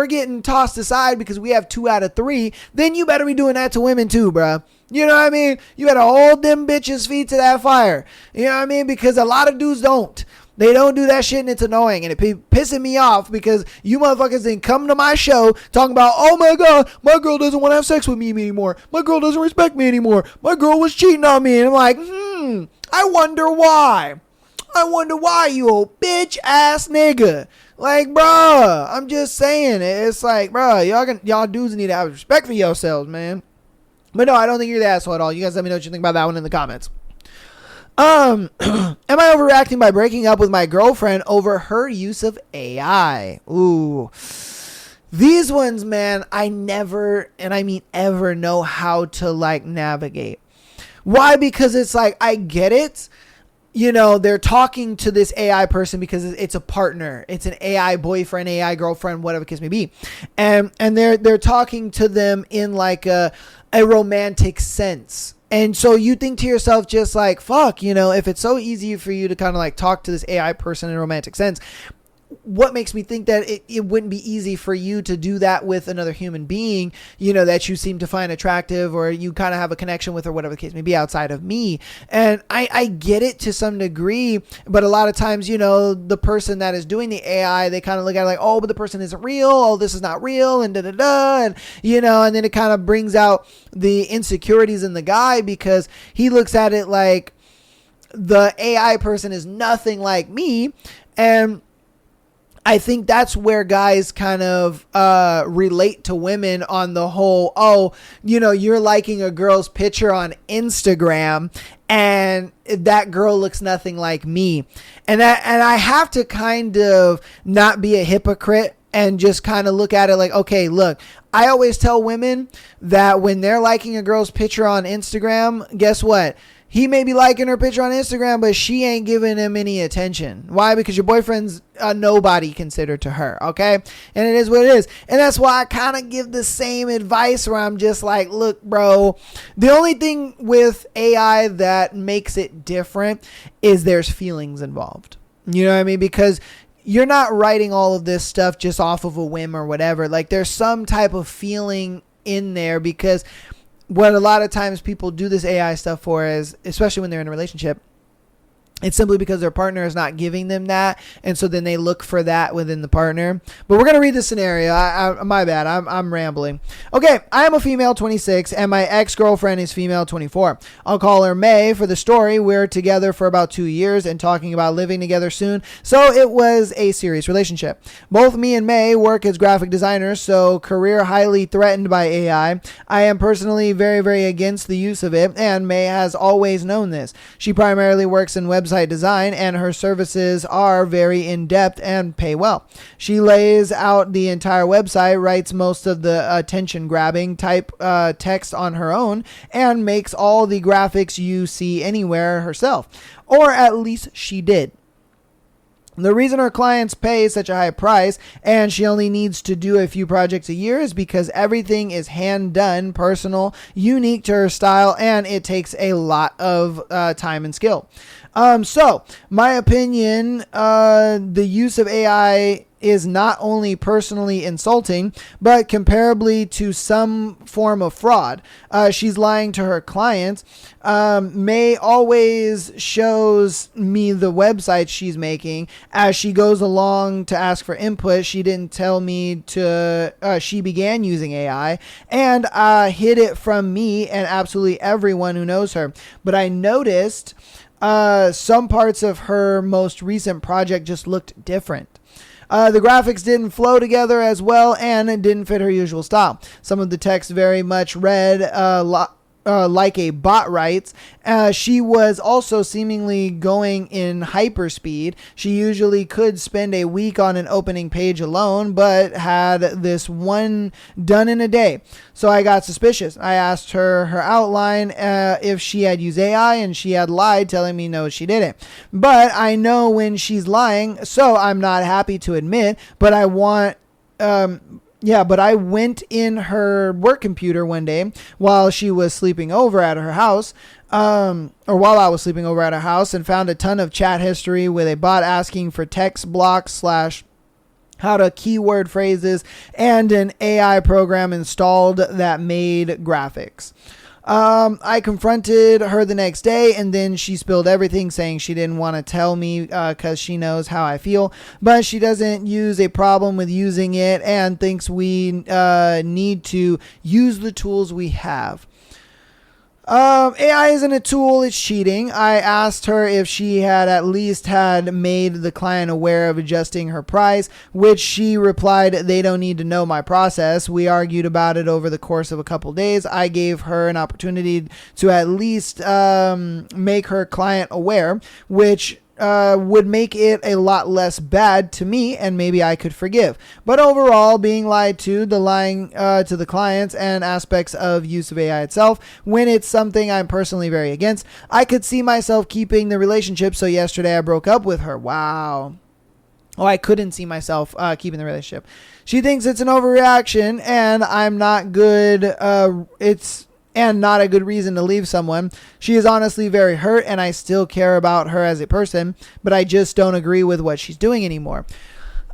getting tossed aside because we have 2 out of 3, then you better be doing that to women too, bro. You know what I mean? You better hold them bitches' feet to that fire. You know what I mean? Because a lot of dudes don't. They don't do that shit, and it's annoying, and it pissing me off because you motherfuckers didn't come to my show talking about, oh my God, my girl doesn't want to have sex with me anymore. My girl doesn't respect me anymore. My girl was cheating on me. And I'm like, I wonder why. I wonder why, you old bitch ass nigga. Like, bruh, I'm just saying. It's like, bruh, y'all dudes need to have respect for yourselves, man. But no, I don't think you're the asshole at all. You guys let me know what you think about that one in the comments. Am I overreacting by breaking up with my girlfriend over her use of AI? Ooh. These ones, man, I never, and I mean ever, know how to like navigate. Why? Because it's like, I get it. They're talking to this AI person because it's a partner. It's an AI boyfriend, AI girlfriend, whatever the case may be. And they're talking to them in like a romantic sense. And so you think to yourself just like, fuck, if it's so easy for you to kind of like talk to this AI person in a romantic sense, what makes me think that it wouldn't be easy for you to do that with another human being, that you seem to find attractive or you kind of have a connection with or whatever the case may be outside of me. And I get it to some degree, but a lot of times, the person that is doing the AI, they kind of look at it like, oh, but the person isn't real. Oh, this is not real. And and and then it kind of brings out the insecurities in the guy because he looks at it like the AI person is nothing like me. And I think that's where guys kind of relate to women on the whole, oh, you're liking a girl's picture on Instagram and that girl looks nothing like me. And I have to kind of not be a hypocrite and just kind of look at it like, okay, look, I always tell women that when they're liking a girl's picture on Instagram, guess what? He may be liking her picture on Instagram, but she ain't giving him any attention. Why? Because your boyfriend's a nobody considered to her, okay? And it is what it is. And that's why I kind of give the same advice where I'm just like, look, bro, the only thing with AI that makes it different is there's feelings involved. You know what I mean? Because you're not writing all of this stuff just off of a whim or whatever. Like there's some type of feeling in there because what a lot of times people do this AI stuff for is, especially when they're in a relationship, it's simply because their partner is not giving them that. And so then they look for that within the partner. But we're going to read the scenario. My bad. I'm rambling. Okay. I am a female 26 and my ex-girlfriend is female 24. I'll call her May for the story. We're together for about 2 years and talking about living together soon. So it was a serious relationship. Both me and May work as graphic designers. So career highly threatened by AI. I am personally very, very against the use of it. And May has always known this. She primarily works in website design and her services are very in-depth and pay well. She lays out the entire website, writes most of the attention grabbing type text on her own, and makes all the graphics you see anywhere herself, or at least she did. The reason her clients pay such a high price and she only needs to do a few projects a year is because everything is hand done, personal, unique to her style, and it takes a lot of time and skill. So my opinion, the use of AI is not only personally insulting, but comparably to some form of fraud. She's lying to her clients. May always shows me the website she's making as she goes along to ask for input. She didn't tell me she began using AI and hid it from me and absolutely everyone who knows her. But I noticed some parts of her most recent project just looked different. The graphics didn't flow together as well and it didn't fit her usual style. Some of the text very much read like a bot writes. She was also seemingly going in hyperspeed. She usually could spend a week on an opening page alone, but had this one done in a day. So I got suspicious. I asked her outline if she had used AI, and she had lied, telling me no, she didn't. But I know when she's lying, so I'm not happy to admit, but I want... but I went in her work computer one day while she was sleeping over at her house, or while I was sleeping over at her house, and found a ton of chat history with a bot asking for text blocks / how to keyword phrases, and an AI program installed that made graphics. I confronted her the next day, and then she spilled everything, saying she didn't want to tell me because she knows how I feel, but she doesn't use a problem with using it and thinks we need to use the tools we have. AI isn't a tool, it's cheating. I asked her if she had at least had made the client aware of adjusting her price, which she replied, they don't need to know my process. We argued about it over the course of a couple days. I gave her an opportunity to at least make her client aware, which would make it a lot less bad to me, and maybe I could forgive. But overall, being lied to, the lying to the clients, and aspects of use of AI itself, when it's something I'm personally very against, I could see myself keeping the relationship, so yesterday I broke up with her. Wow. Oh, I couldn't see myself keeping the relationship. She thinks it's an overreaction, and I'm not good. And not a good reason to leave someone. She is honestly very hurt, and I still care about her as a person, but I just don't agree with what she's doing anymore.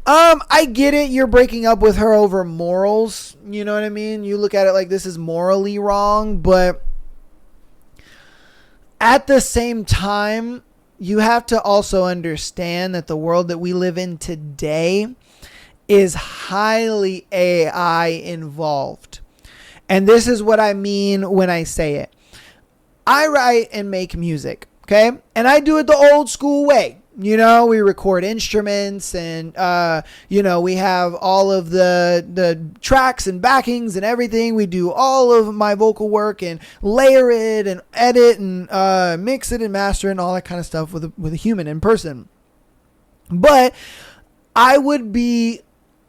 I get it. You're breaking up with her over morals. You know what I mean? You look at it like this is morally wrong, but at the same time, you have to also understand that the world that we live in today is highly AI involved. And this is what I mean when I say it. I write and make music, okay? And I do it the old school way. You know, we record instruments, and, we have all of the tracks and backings and everything. We do all of my vocal work and layer it and edit and mix it and master it and all that kind of stuff with a human in person. But I would be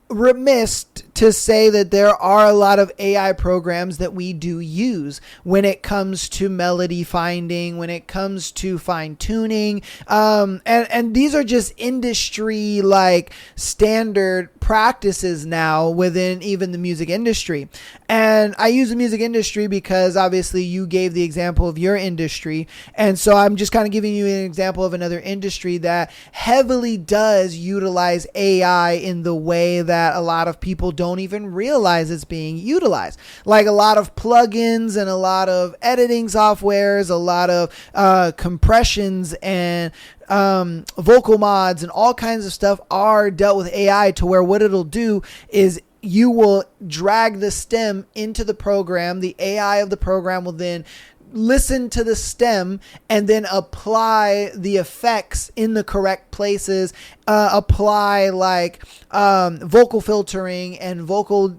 remiss to say that there are a lot of AI programs that we do use when it comes to melody finding, when it comes to fine tuning. And these are just industry like standard practices now within even the music industry. And I use the music industry because obviously you gave the example of your industry. And so I'm just kind of giving you an example of another industry that heavily does utilize AI in the way that a lot of people don't even realize it's being utilized. Like a lot of plugins and a lot of editing softwares, a lot of compressions and vocal mods and all kinds of stuff are dealt with AI, to where what it'll do is you will drag the stem into the program. The AI of the program will then listen to the stem and then apply the effects in the correct places, apply like vocal filtering and vocal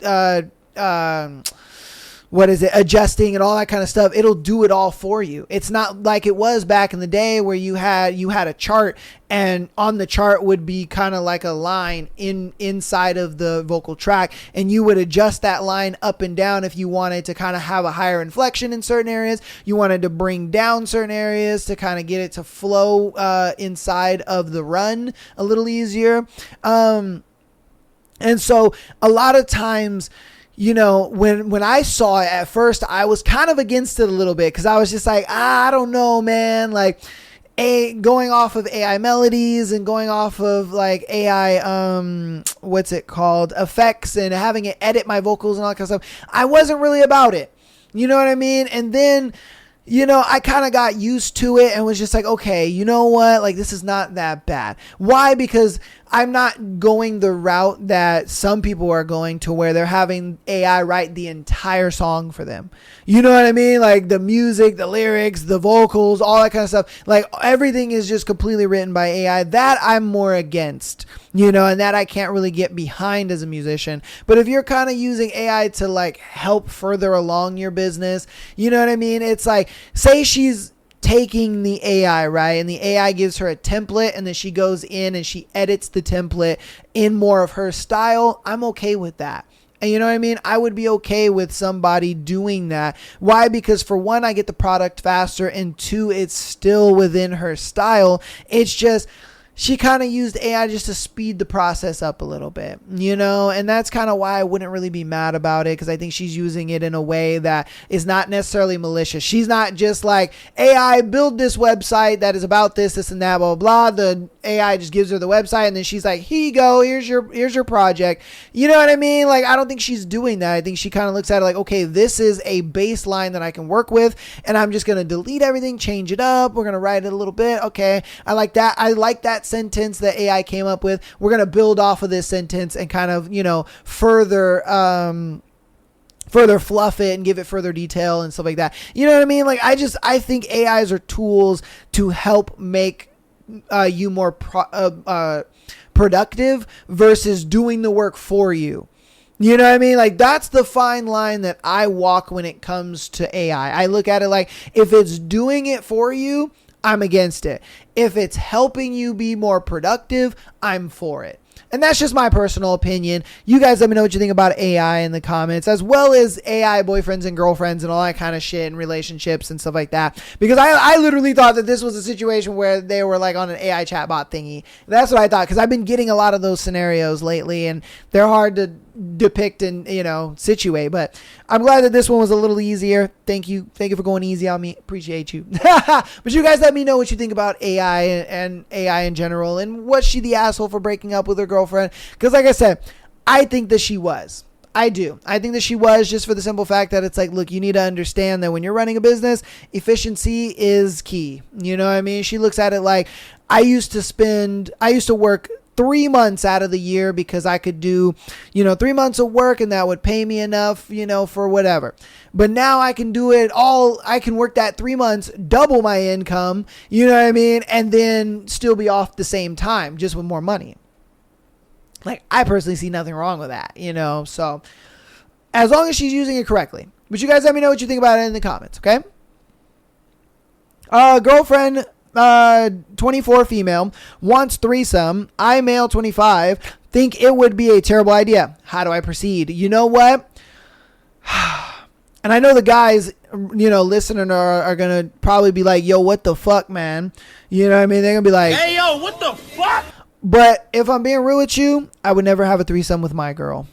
adjusting and all that kind of stuff. It'll do it all for you. It's not like it was back in the day where you had a chart, and on the chart would be kind of like a line inside of the vocal track, and you would adjust that line up and down if you wanted to kind of have a higher inflection in certain areas. You wanted to bring down certain areas to kind of get it to flow inside of the run a little easier. And so a lot of times, you know, when I saw it at first, I was kind of against it a little bit, because I was just like, I don't know, man. Like, going off of AI melodies and going off of like AI, effects, and having it edit my vocals and all that kind of stuff. I wasn't really about it. You know what I mean? And then, you know, I kind of got used to it and was just like, okay, you know what? Like, this is not that bad. Why? Because I'm not going the route that some people are going to where they're having AI write the entire song for them. You know what I mean? Like the music, the lyrics, the vocals, all that kind of stuff. Like everything is just completely written by AI. That I'm more against, you know, and that I can't really get behind as a musician. But if you're kind of using AI to like help further along your business, you know what I mean? It's like, say she's taking the AI, right? And the AI gives her a template and then she goes in and she edits the template in more of her style. I'm okay with that. And you know what I mean? I would be okay with somebody doing that. Why? Because for one, I get the product faster, and two, it's still within her style. It's just, she kind of used AI just to speed the process up a little bit, you know, and that's kind of why I wouldn't really be mad about it, because I think she's using it in a way that is not necessarily malicious. She's not just like, AI, build this website that is about this, this, and that, blah, blah, blah. The AI just gives her the website, and then she's like, here you go, here's your project. You know what I mean? Like, I don't think she's doing that. I think she kind of looks at it like, okay, this is a baseline that I can work with, and I'm just going to delete everything, change it up. We're going to write it a little bit. Okay, I like that. I like that sentence that AI came up with. We're going to build off of this sentence and kind of, you know, further fluff it and give it further detail and stuff like that. You know what I mean? Like, I think AIs are tools to help make you more productive versus doing the work for you. You know what I mean? Like, that's the fine line that I walk when it comes to AI. I look at it like, if it's doing it for you, I'm against it. If it's helping you be more productive, I'm for it. And that's just my personal opinion. You guys let me know what you think about AI in the comments, as well as AI boyfriends and girlfriends and all that kind of shit and relationships and stuff like that. Because I literally thought that this was a situation where they were like on an AI chatbot thingy. That's what I thought, because I've been getting a lot of those scenarios lately, and they're hard to depict and, you know, situate. But I'm glad that this one was a little easier. Thank you for going easy on me. Appreciate you. But you guys let me know what you think about AI and AI in general, and was she the asshole for breaking up with her girlfriend? Because like I said, I think that she was. I do. I think that she was, just for the simple fact that it's like, look, you need to understand that when you're running a business, efficiency is key. You know what I mean? She looks at it like, I used to work 3 months out of the year because I could do, 3 months of work and that would pay me enough, for whatever. But now I can do it all. I can work that 3 months, double my income, you know what I mean? And then still be off the same time, just with more money. Like, I personally see nothing wrong with that, so as long as she's using it correctly. But you guys let me know what you think about it in the comments, okay? Girlfriend, 24 female, wants threesome. I male 25, think it would be a terrible idea. How do I proceed? You know what? And I know the guys, listening are going to probably be like, yo, what the fuck, man? You know what I mean? They're going to be like, hey, yo, what the fuck? But if I'm being real with you, I would never have a threesome with my girl.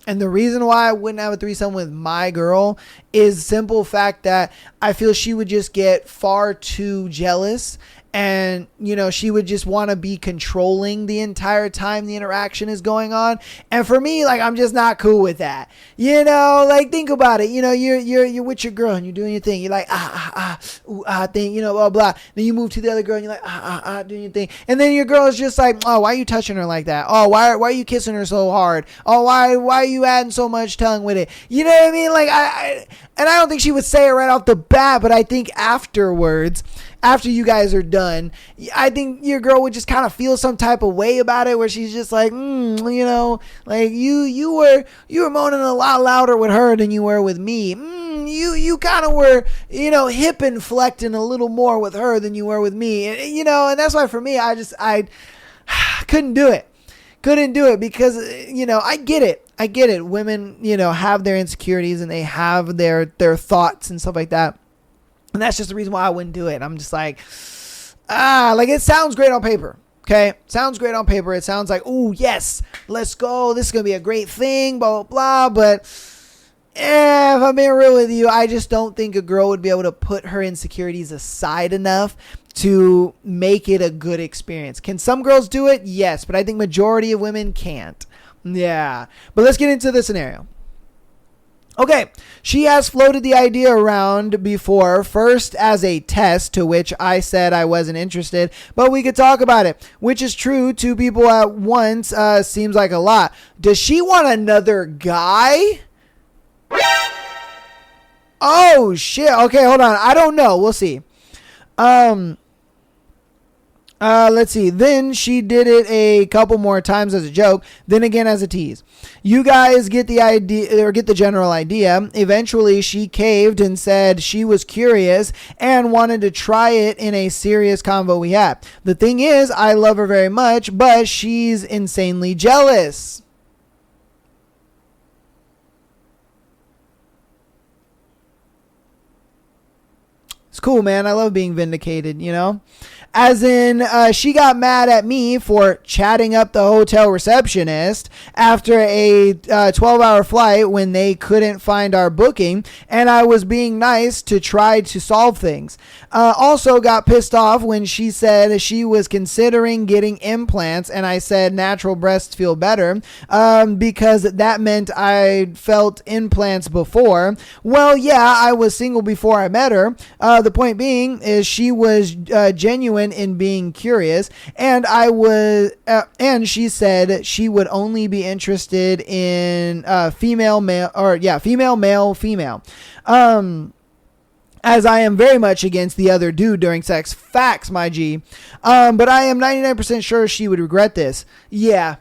And the reason why I wouldn't have a threesome with my girl is simple fact that I feel she would just get far too jealous. And, she would just want to be controlling the entire time the interaction is going on. And for me, like, I'm just not cool with that. Like, think about it. You're with your girl and you're doing your thing. You're like, thing, blah, blah. Then you move to the other girl and you're like, doing your thing. And then your girl is just like, oh, why are you touching her like that? Oh, why are you kissing her so hard? Oh, why are you adding so much tongue with it? You know what I mean? Like, and I don't think she would say it right off the bat, but I think afterwards, after you guys are done, I think your girl would just kind of feel some type of way about it, where she's just like, like you were moaning a lot louder with her than you were with me. You kind of were, hip and flexing a little more with her than you were with me. And that's why for me, I couldn't do it. Couldn't do it because, I get it. Women, have their insecurities and they have their thoughts and stuff like that. And that's just the reason why I wouldn't do it. I'm just like, like, it sounds great on paper. Okay. Sounds great on paper. It sounds like, oh yes, let's go. This is going to be a great thing, blah, blah, blah. But if I'm being real with you, I just don't think a girl would be able to put her insecurities aside enough to make it a good experience. Can some girls do it? Yes. But I think majority of women can't. Yeah. But let's get into the scenario. Okay, she has floated the idea around before, first as a test, to which I said I wasn't interested, but we could talk about it, which is true. 2 people at once seems like a lot. Does she want another guy? Oh, shit. Okay, hold on. I don't know. We'll see. Let's see. Then she did it a couple more times as a joke, then again as a tease. You guys get the idea, or get the general idea. Eventually, she caved and said she was curious and wanted to try it in a serious convo we had. The thing is, I love her very much, but she's insanely jealous. It's cool, man. I love being vindicated, you know? As in, she got mad at me for chatting up the hotel receptionist after a 12-hour flight when they couldn't find our booking, and I was being nice to try to solve things. Also got pissed off when she said she was considering getting implants, and I said natural breasts feel better because that meant I felt implants before. Well, yeah, I was single before I met her. The point being is she was genuine in being curious, and and she said she would only be interested in female male, as I am very much against the other dude during sex. Facts, my G. But I am 99% sure she would regret this. Yeah,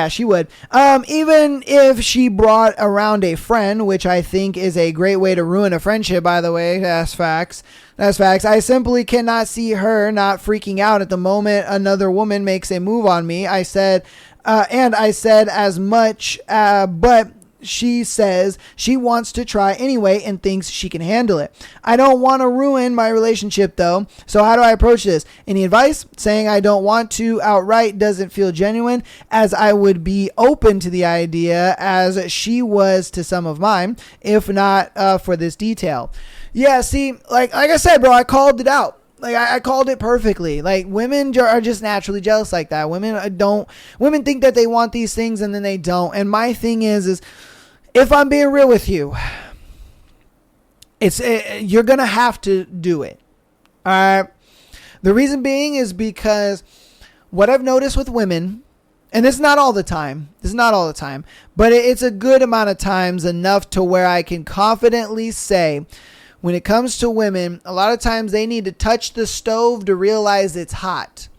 she would. Even if she brought around a friend, which I think is a great way to ruin a friendship, by the way. That's facts. I simply cannot see her not freaking out at the moment another woman makes a move on me. I said as much, but she says she wants to try anyway and thinks she can handle it. I don't want to ruin my relationship though. So how do I approach this? Any advice? Saying I don't want to outright doesn't feel genuine, as I would be open to the idea as she was to some of mine, if not for this detail. Yeah, see, like I said, bro, I called it out. Like I called it perfectly. Like women are just naturally jealous like that. Women think that they want these things and then they don't. And my thing is if I'm being real with you, you're going to have to do it. All right. The reason being is because what I've noticed with women, and it's not all the time, but it's a good amount of times, enough to where I can confidently say, when it comes to women, a lot of times they need to touch the stove to realize it's hot.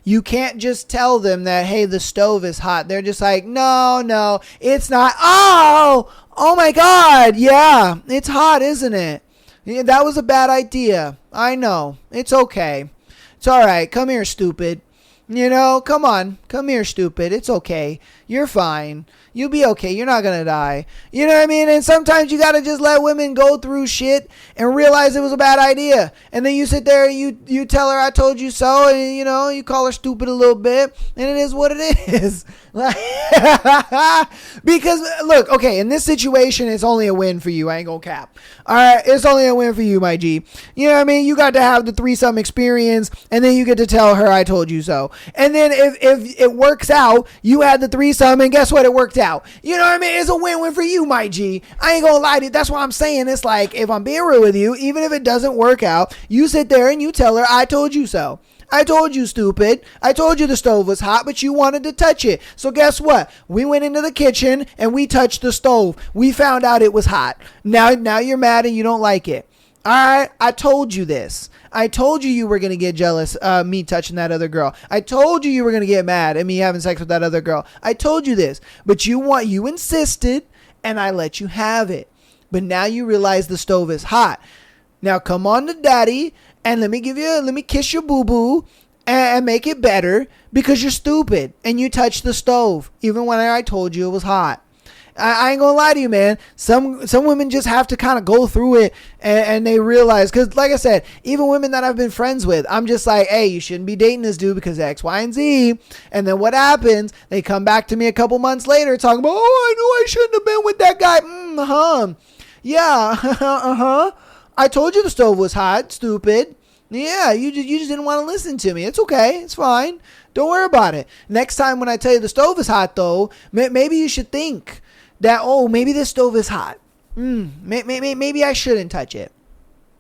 You can't just tell them that, hey, the stove is hot. They're just like, no, it's not. Oh my God. Yeah, it's hot, isn't it? Yeah, that was a bad idea. I know. It's okay. It's all right. Come here, stupid. You know, come on. Come here, stupid. It's okay. You're fine. You'll be okay. You're not going to die. You know what I mean? And sometimes you got to just let women go through shit and realize it was a bad idea. And then you sit there and you tell her, I told you so. And, you know, you call her stupid a little bit. And it is what it is. Because, look, okay, in this situation, it's only a win for you. I ain't going to cap. All right? It's only a win for you, my G. You know what I mean? You got to have the threesome experience. And then you get to tell her, I told you so. And then if it works out, you had the threesome. And guess what? It worked out. You know what I mean? It's a win-win for you, my G. I ain't gonna lie to you. That's what I'm saying. It's like, if I'm being real with you, even if it doesn't work out, you sit there and you tell her, I told you so. I told you, stupid. I told you the stove was hot, but you wanted to touch it. So guess what? We went into the kitchen and we touched the stove. We found out it was hot. Now you're mad and you don't like it. All right? I told you this. I told you were going to get jealous me touching that other girl. I told you were going to get mad at me having sex with that other girl. I told you this. But you insisted, and I let you have it. But now you realize the stove is hot. Now come on to daddy, and let me kiss your boo-boo and make it better, because you're stupid and you touched the stove even when I told you it was hot. I ain't gonna lie to you, man. Some women just have to kind of go through it and they realize, because like I said, even women that I've been friends with, I'm just like, hey, you shouldn't be dating this dude because X, Y, and Z. And then what happens? They come back to me a couple months later talking about, oh, I knew I shouldn't have been with that guy. Yeah, I told you the stove was hot, stupid. Yeah, you just didn't want to listen to me. It's okay. It's fine. Don't worry about it. Next time when I tell you the stove is hot, though, maybe you should think that, oh, maybe this stove is hot. maybe I shouldn't touch it.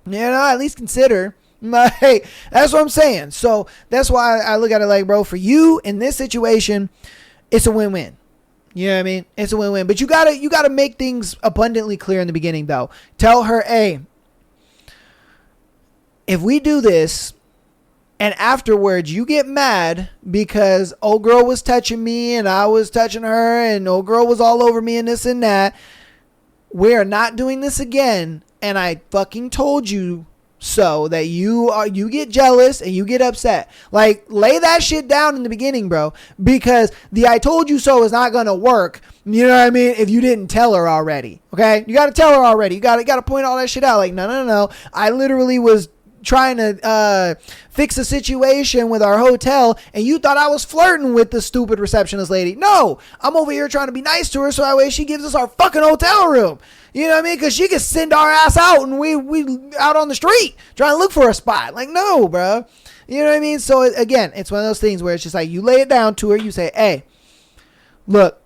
You know, at least consider. Hey, that's what I'm saying. So that's why I look at it like, bro, for you in this situation, it's a win-win. You know what I mean? It's a win-win. But you gotta make things abundantly clear in the beginning, though. Tell her, hey, if we do this and afterwards you get mad because old girl was touching me and I was touching her and old girl was all over me and this and that, we're not doing this again. And I fucking told you so, that you get jealous and you get upset. Like, lay that shit down in the beginning, bro, because the I told you so is not going to work. You know what I mean? If you didn't tell her already. Okay? You got to tell her already. You got to point all that shit out. Like, no. I literally was trying to fix a situation with our hotel and you thought I was flirting with the stupid receptionist lady. No, I'm over here trying to be nice to her so that way she gives us our fucking hotel room. You know what I mean? Because she could send our ass out and we out on the street trying to look for a spot. Like, no, bro. You know what I mean? So again, it's one of those things where it's just like you lay it down to her. You say, hey, look,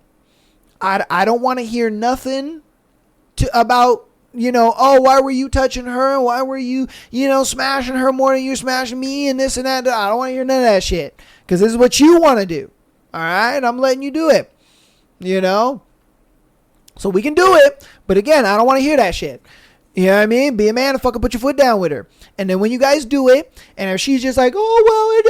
I don't want to hear nothing about, you know, oh, why were you touching her? Why were you, you know, smashing her more than you're smashing me and this and that? I don't want to hear none of that shit because this is what you want to do. All right? I'm letting you do it, you know? So we can do it. But again, I don't want to hear that shit. You know what I mean? Be a man and fucking put your foot down with her. And then when you guys do it, and if she's just like, oh,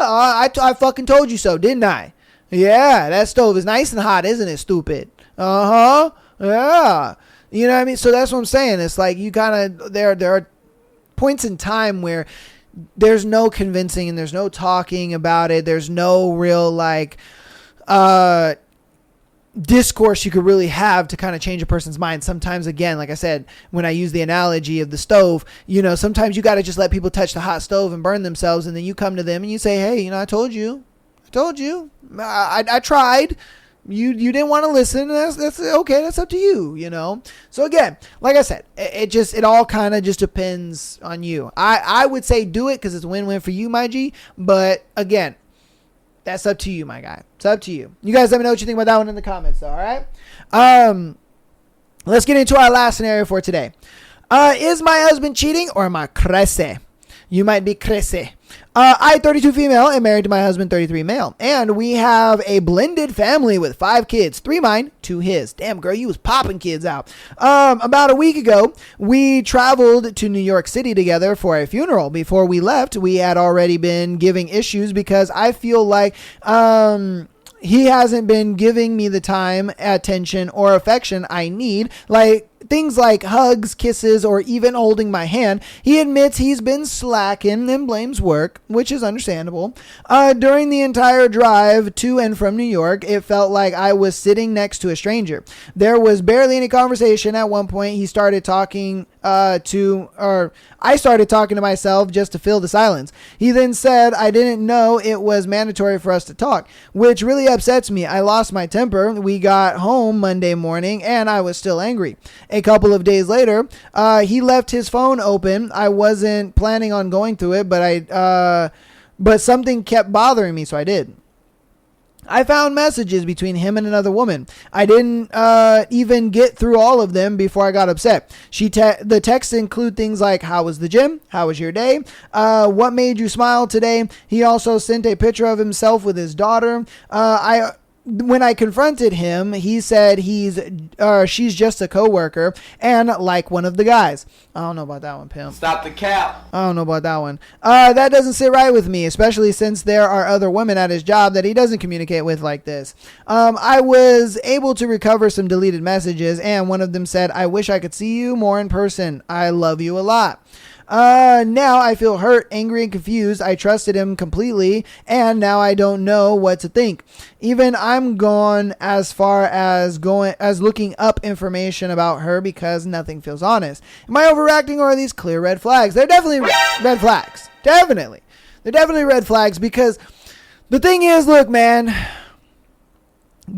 well, I fucking told you so, didn't I? Yeah, that stove is nice and hot, isn't it, stupid? Uh-huh. Yeah. You know what I mean? So that's what I'm saying. It's like you kind of, there are points in time where there's no convincing and there's no talking about it. There's no real like discourse you could really have to kind of change a person's mind. Sometimes, again, like I said, when I use the analogy of the stove, you know, sometimes you got to just let people touch the hot stove and burn themselves. And then you come to them and you say, hey, you know, I told you, I tried. You didn't want to listen. That's okay. That's up to you, you know? So again, like I said, it all kind of just depends on you. I would say do it because it's a win-win for you, my G. But again, that's up to you, my guy. It's up to you. You guys let me know what you think about that one in the comments, though, all right? Let's get into our last scenario for today. Is my husband cheating or am I crece? You might be crece. I, 32 female, am married to my husband, 33 male. And we have a blended family with 5 kids. 3 mine, 2 his. Damn, girl, you was popping kids out. About a week ago, we traveled to New York City together for a funeral. Before we left, we had already been giving issues because I feel like he hasn't been giving me the time, attention, or affection I need. Like, things like hugs, kisses, or even holding my hand. He admits he's been slacking and blames work, which is understandable. During the entire drive to and from New York, it felt like I was sitting next to a stranger. There was barely any conversation. At one point, I started talking to myself just to fill the silence. He then said I didn't know it was mandatory for us to talk, which really upsets me. I lost my temper. We got home Monday morning and I was still angry. A couple of days later, he left his phone open. I wasn't planning on going through it, but something kept bothering me, so I did. I found messages between him and another woman. I didn't even get through all of them before I got upset. The texts include things like, how was the gym? How was your day? What made you smile today? He also sent a picture of himself with his daughter. When I confronted him, he said she's just a coworker and like one of the guys. I don't know about that one, pimp. Stop the cap. I don't know about that one. That doesn't sit right with me, especially since there are other women at his job that he doesn't communicate with like this. I was able to recover some deleted messages, and one of them said, I wish I could see you more in person. I love you a lot. Now I feel hurt, angry, and confused. I trusted him completely, and now I don't know what to think. Even I'm gone as far as looking up information about her because nothing feels honest. Am I overreacting, or are these clear red flags? They're definitely red flags. Definitely. They're definitely red flags because the thing is, look, man,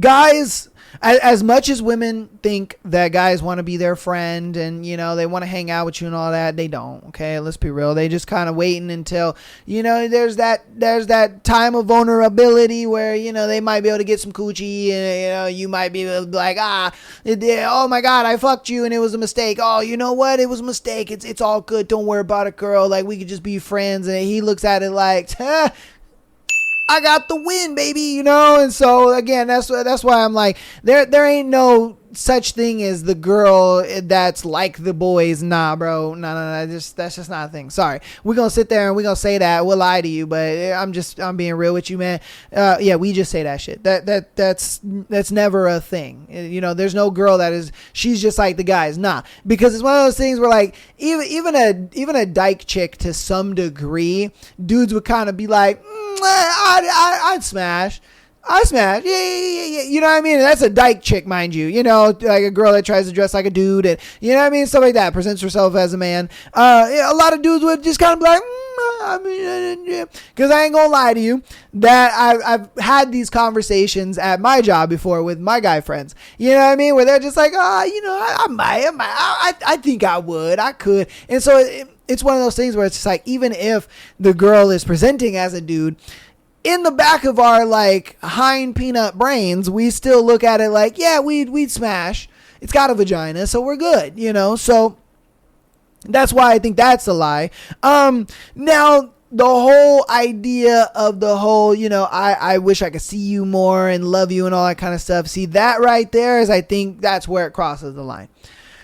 guys, As much as women think that guys want to be their friend and, you know, they want to hang out with you and all that, they don't. Okay, let's be real. They just kind of waiting until, you know, there's that time of vulnerability where, you know, they might be able to get some coochie and, you know, you might be like, oh my God, I fucked you and it was a mistake. Oh, you know what? It was a mistake. It's all good. Don't worry about it, girl. Like, we could just be friends. And he looks at it like, I got the win, baby, you know? And so, again, that's why I'm like, there ain't no such thing as the girl that's like the boys. Nah, bro. No. That's just not a thing. Sorry. We're going to sit there and we're going to say that. We'll lie to you, but I'm being real with you, man. Yeah, we just say that shit. That's never a thing. You know, there's no girl she's just like the guys. Nah, because it's one of those things where, like, even a dyke chick to some degree, dudes would kind of be like, I'd smash. Yeah. You know what I mean? And that's a dyke chick, mind you. You know, like a girl that tries to dress like a dude, and you know what I mean, stuff like that. Presents herself as a man. A lot of dudes would just kind of be like, because I ain't gonna lie to you, that I've had these conversations at my job before with my guy friends. You know what I mean? Where they're just like, you know, I think I would, I could, and so it's one of those things where it's just like, even if the girl is presenting as a dude, in the back of our, like, hind peanut brains, we still look at it like, yeah, we'd smash. It's got a vagina, so we're good, you know? So that's why I think that's a lie. Now, the whole idea of the whole, you know, I wish I could see you more and love you and all that kind of stuff. See, that right there is, I think that's where it crosses the line.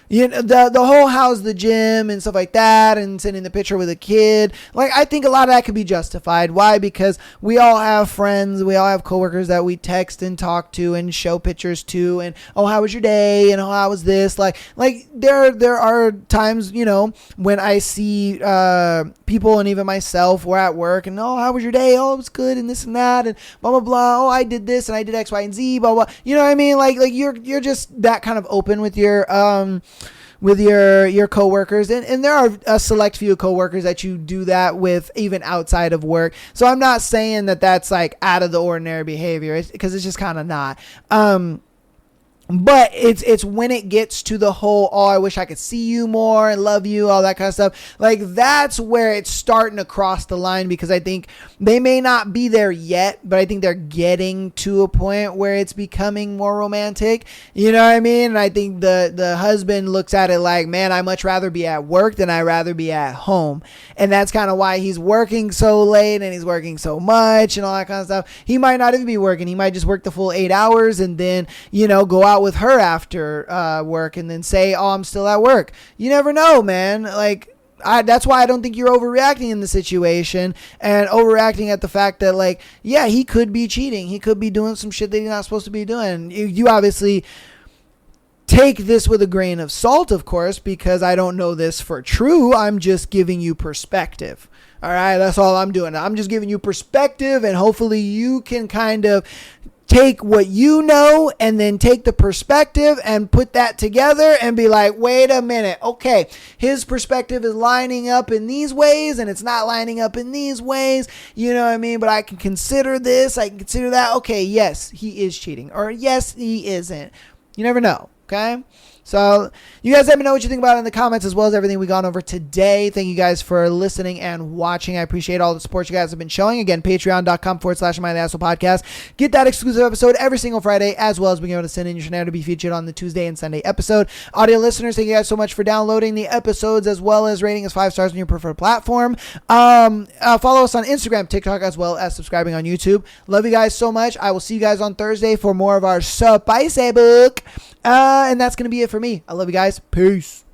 You know, the whole how's the gym and stuff like that, and sending the picture with a kid. Like, I think a lot of that could be justified. Why? Because we all have friends, we all have coworkers that we text and talk to and show pictures to, and, oh, how was your day? And, oh, how was this? Like there are times, you know, when I see people and even myself, we're at work, and, oh, how was your day? Oh, it was good, and this and that, and blah blah blah. Oh, I did this and I did X, Y, and Z, blah blah. You know what I mean? Like you're just that kind of open with your coworkers, and there are a select few coworkers that you do that with even outside of work. So I'm not saying that that's like out of the ordinary behavior, because it's just kind of not. But it's when it gets to the whole, oh, I wish I could see you more and love you, all that kind of stuff. Like, that's where it's starting to cross the line, because I think they may not be there yet, but I think they're getting to a point where it's becoming more romantic. You know what I mean? And I think the husband looks at it like, man, I much rather be at work than I rather be at home. And that's kind of why he's working so late and he's working so much and all that kind of stuff. He might not even be working. He might just work the full 8 hours and then, you know, go out with her after work and then say, oh, I'm still at work. You never know, man. Like, that's why I don't think you're overreacting in the situation, and overreacting at the fact that, like, yeah, he could be cheating. He could be doing some shit that he's not supposed to be doing. You obviously take this with a grain of salt, of course, because I don't know this for true. I'm just giving you perspective. All right, that's all I'm doing. I'm just giving you perspective, and hopefully you can kind of take what you know and then take the perspective and put that together and be like, wait a minute. Okay, his perspective is lining up in these ways and it's not lining up in these ways. You know what I mean? But I can consider this. I can consider that. Okay, yes, he is cheating. Or yes, he isn't. You never know. Okay? So you guys let me know what you think about it in the comments, as well as everything we gone over today. Thank you guys for listening and watching. I appreciate all the support you guys have been showing. Again, patreon.com/MyTheAsshole Podcast. Get that exclusive episode every single Friday, as well as being able to send in your scenario to be featured on the Tuesday and Sunday episode. Audio listeners, thank you guys so much for downloading the episodes, as well as rating us 5 stars on your preferred platform. Follow us on Instagram, TikTok, as well as subscribing on YouTube. Love you guys so much. I will see you guys on Thursday for more of our spicy book. And that's going to be it for me. I love you guys. Peace.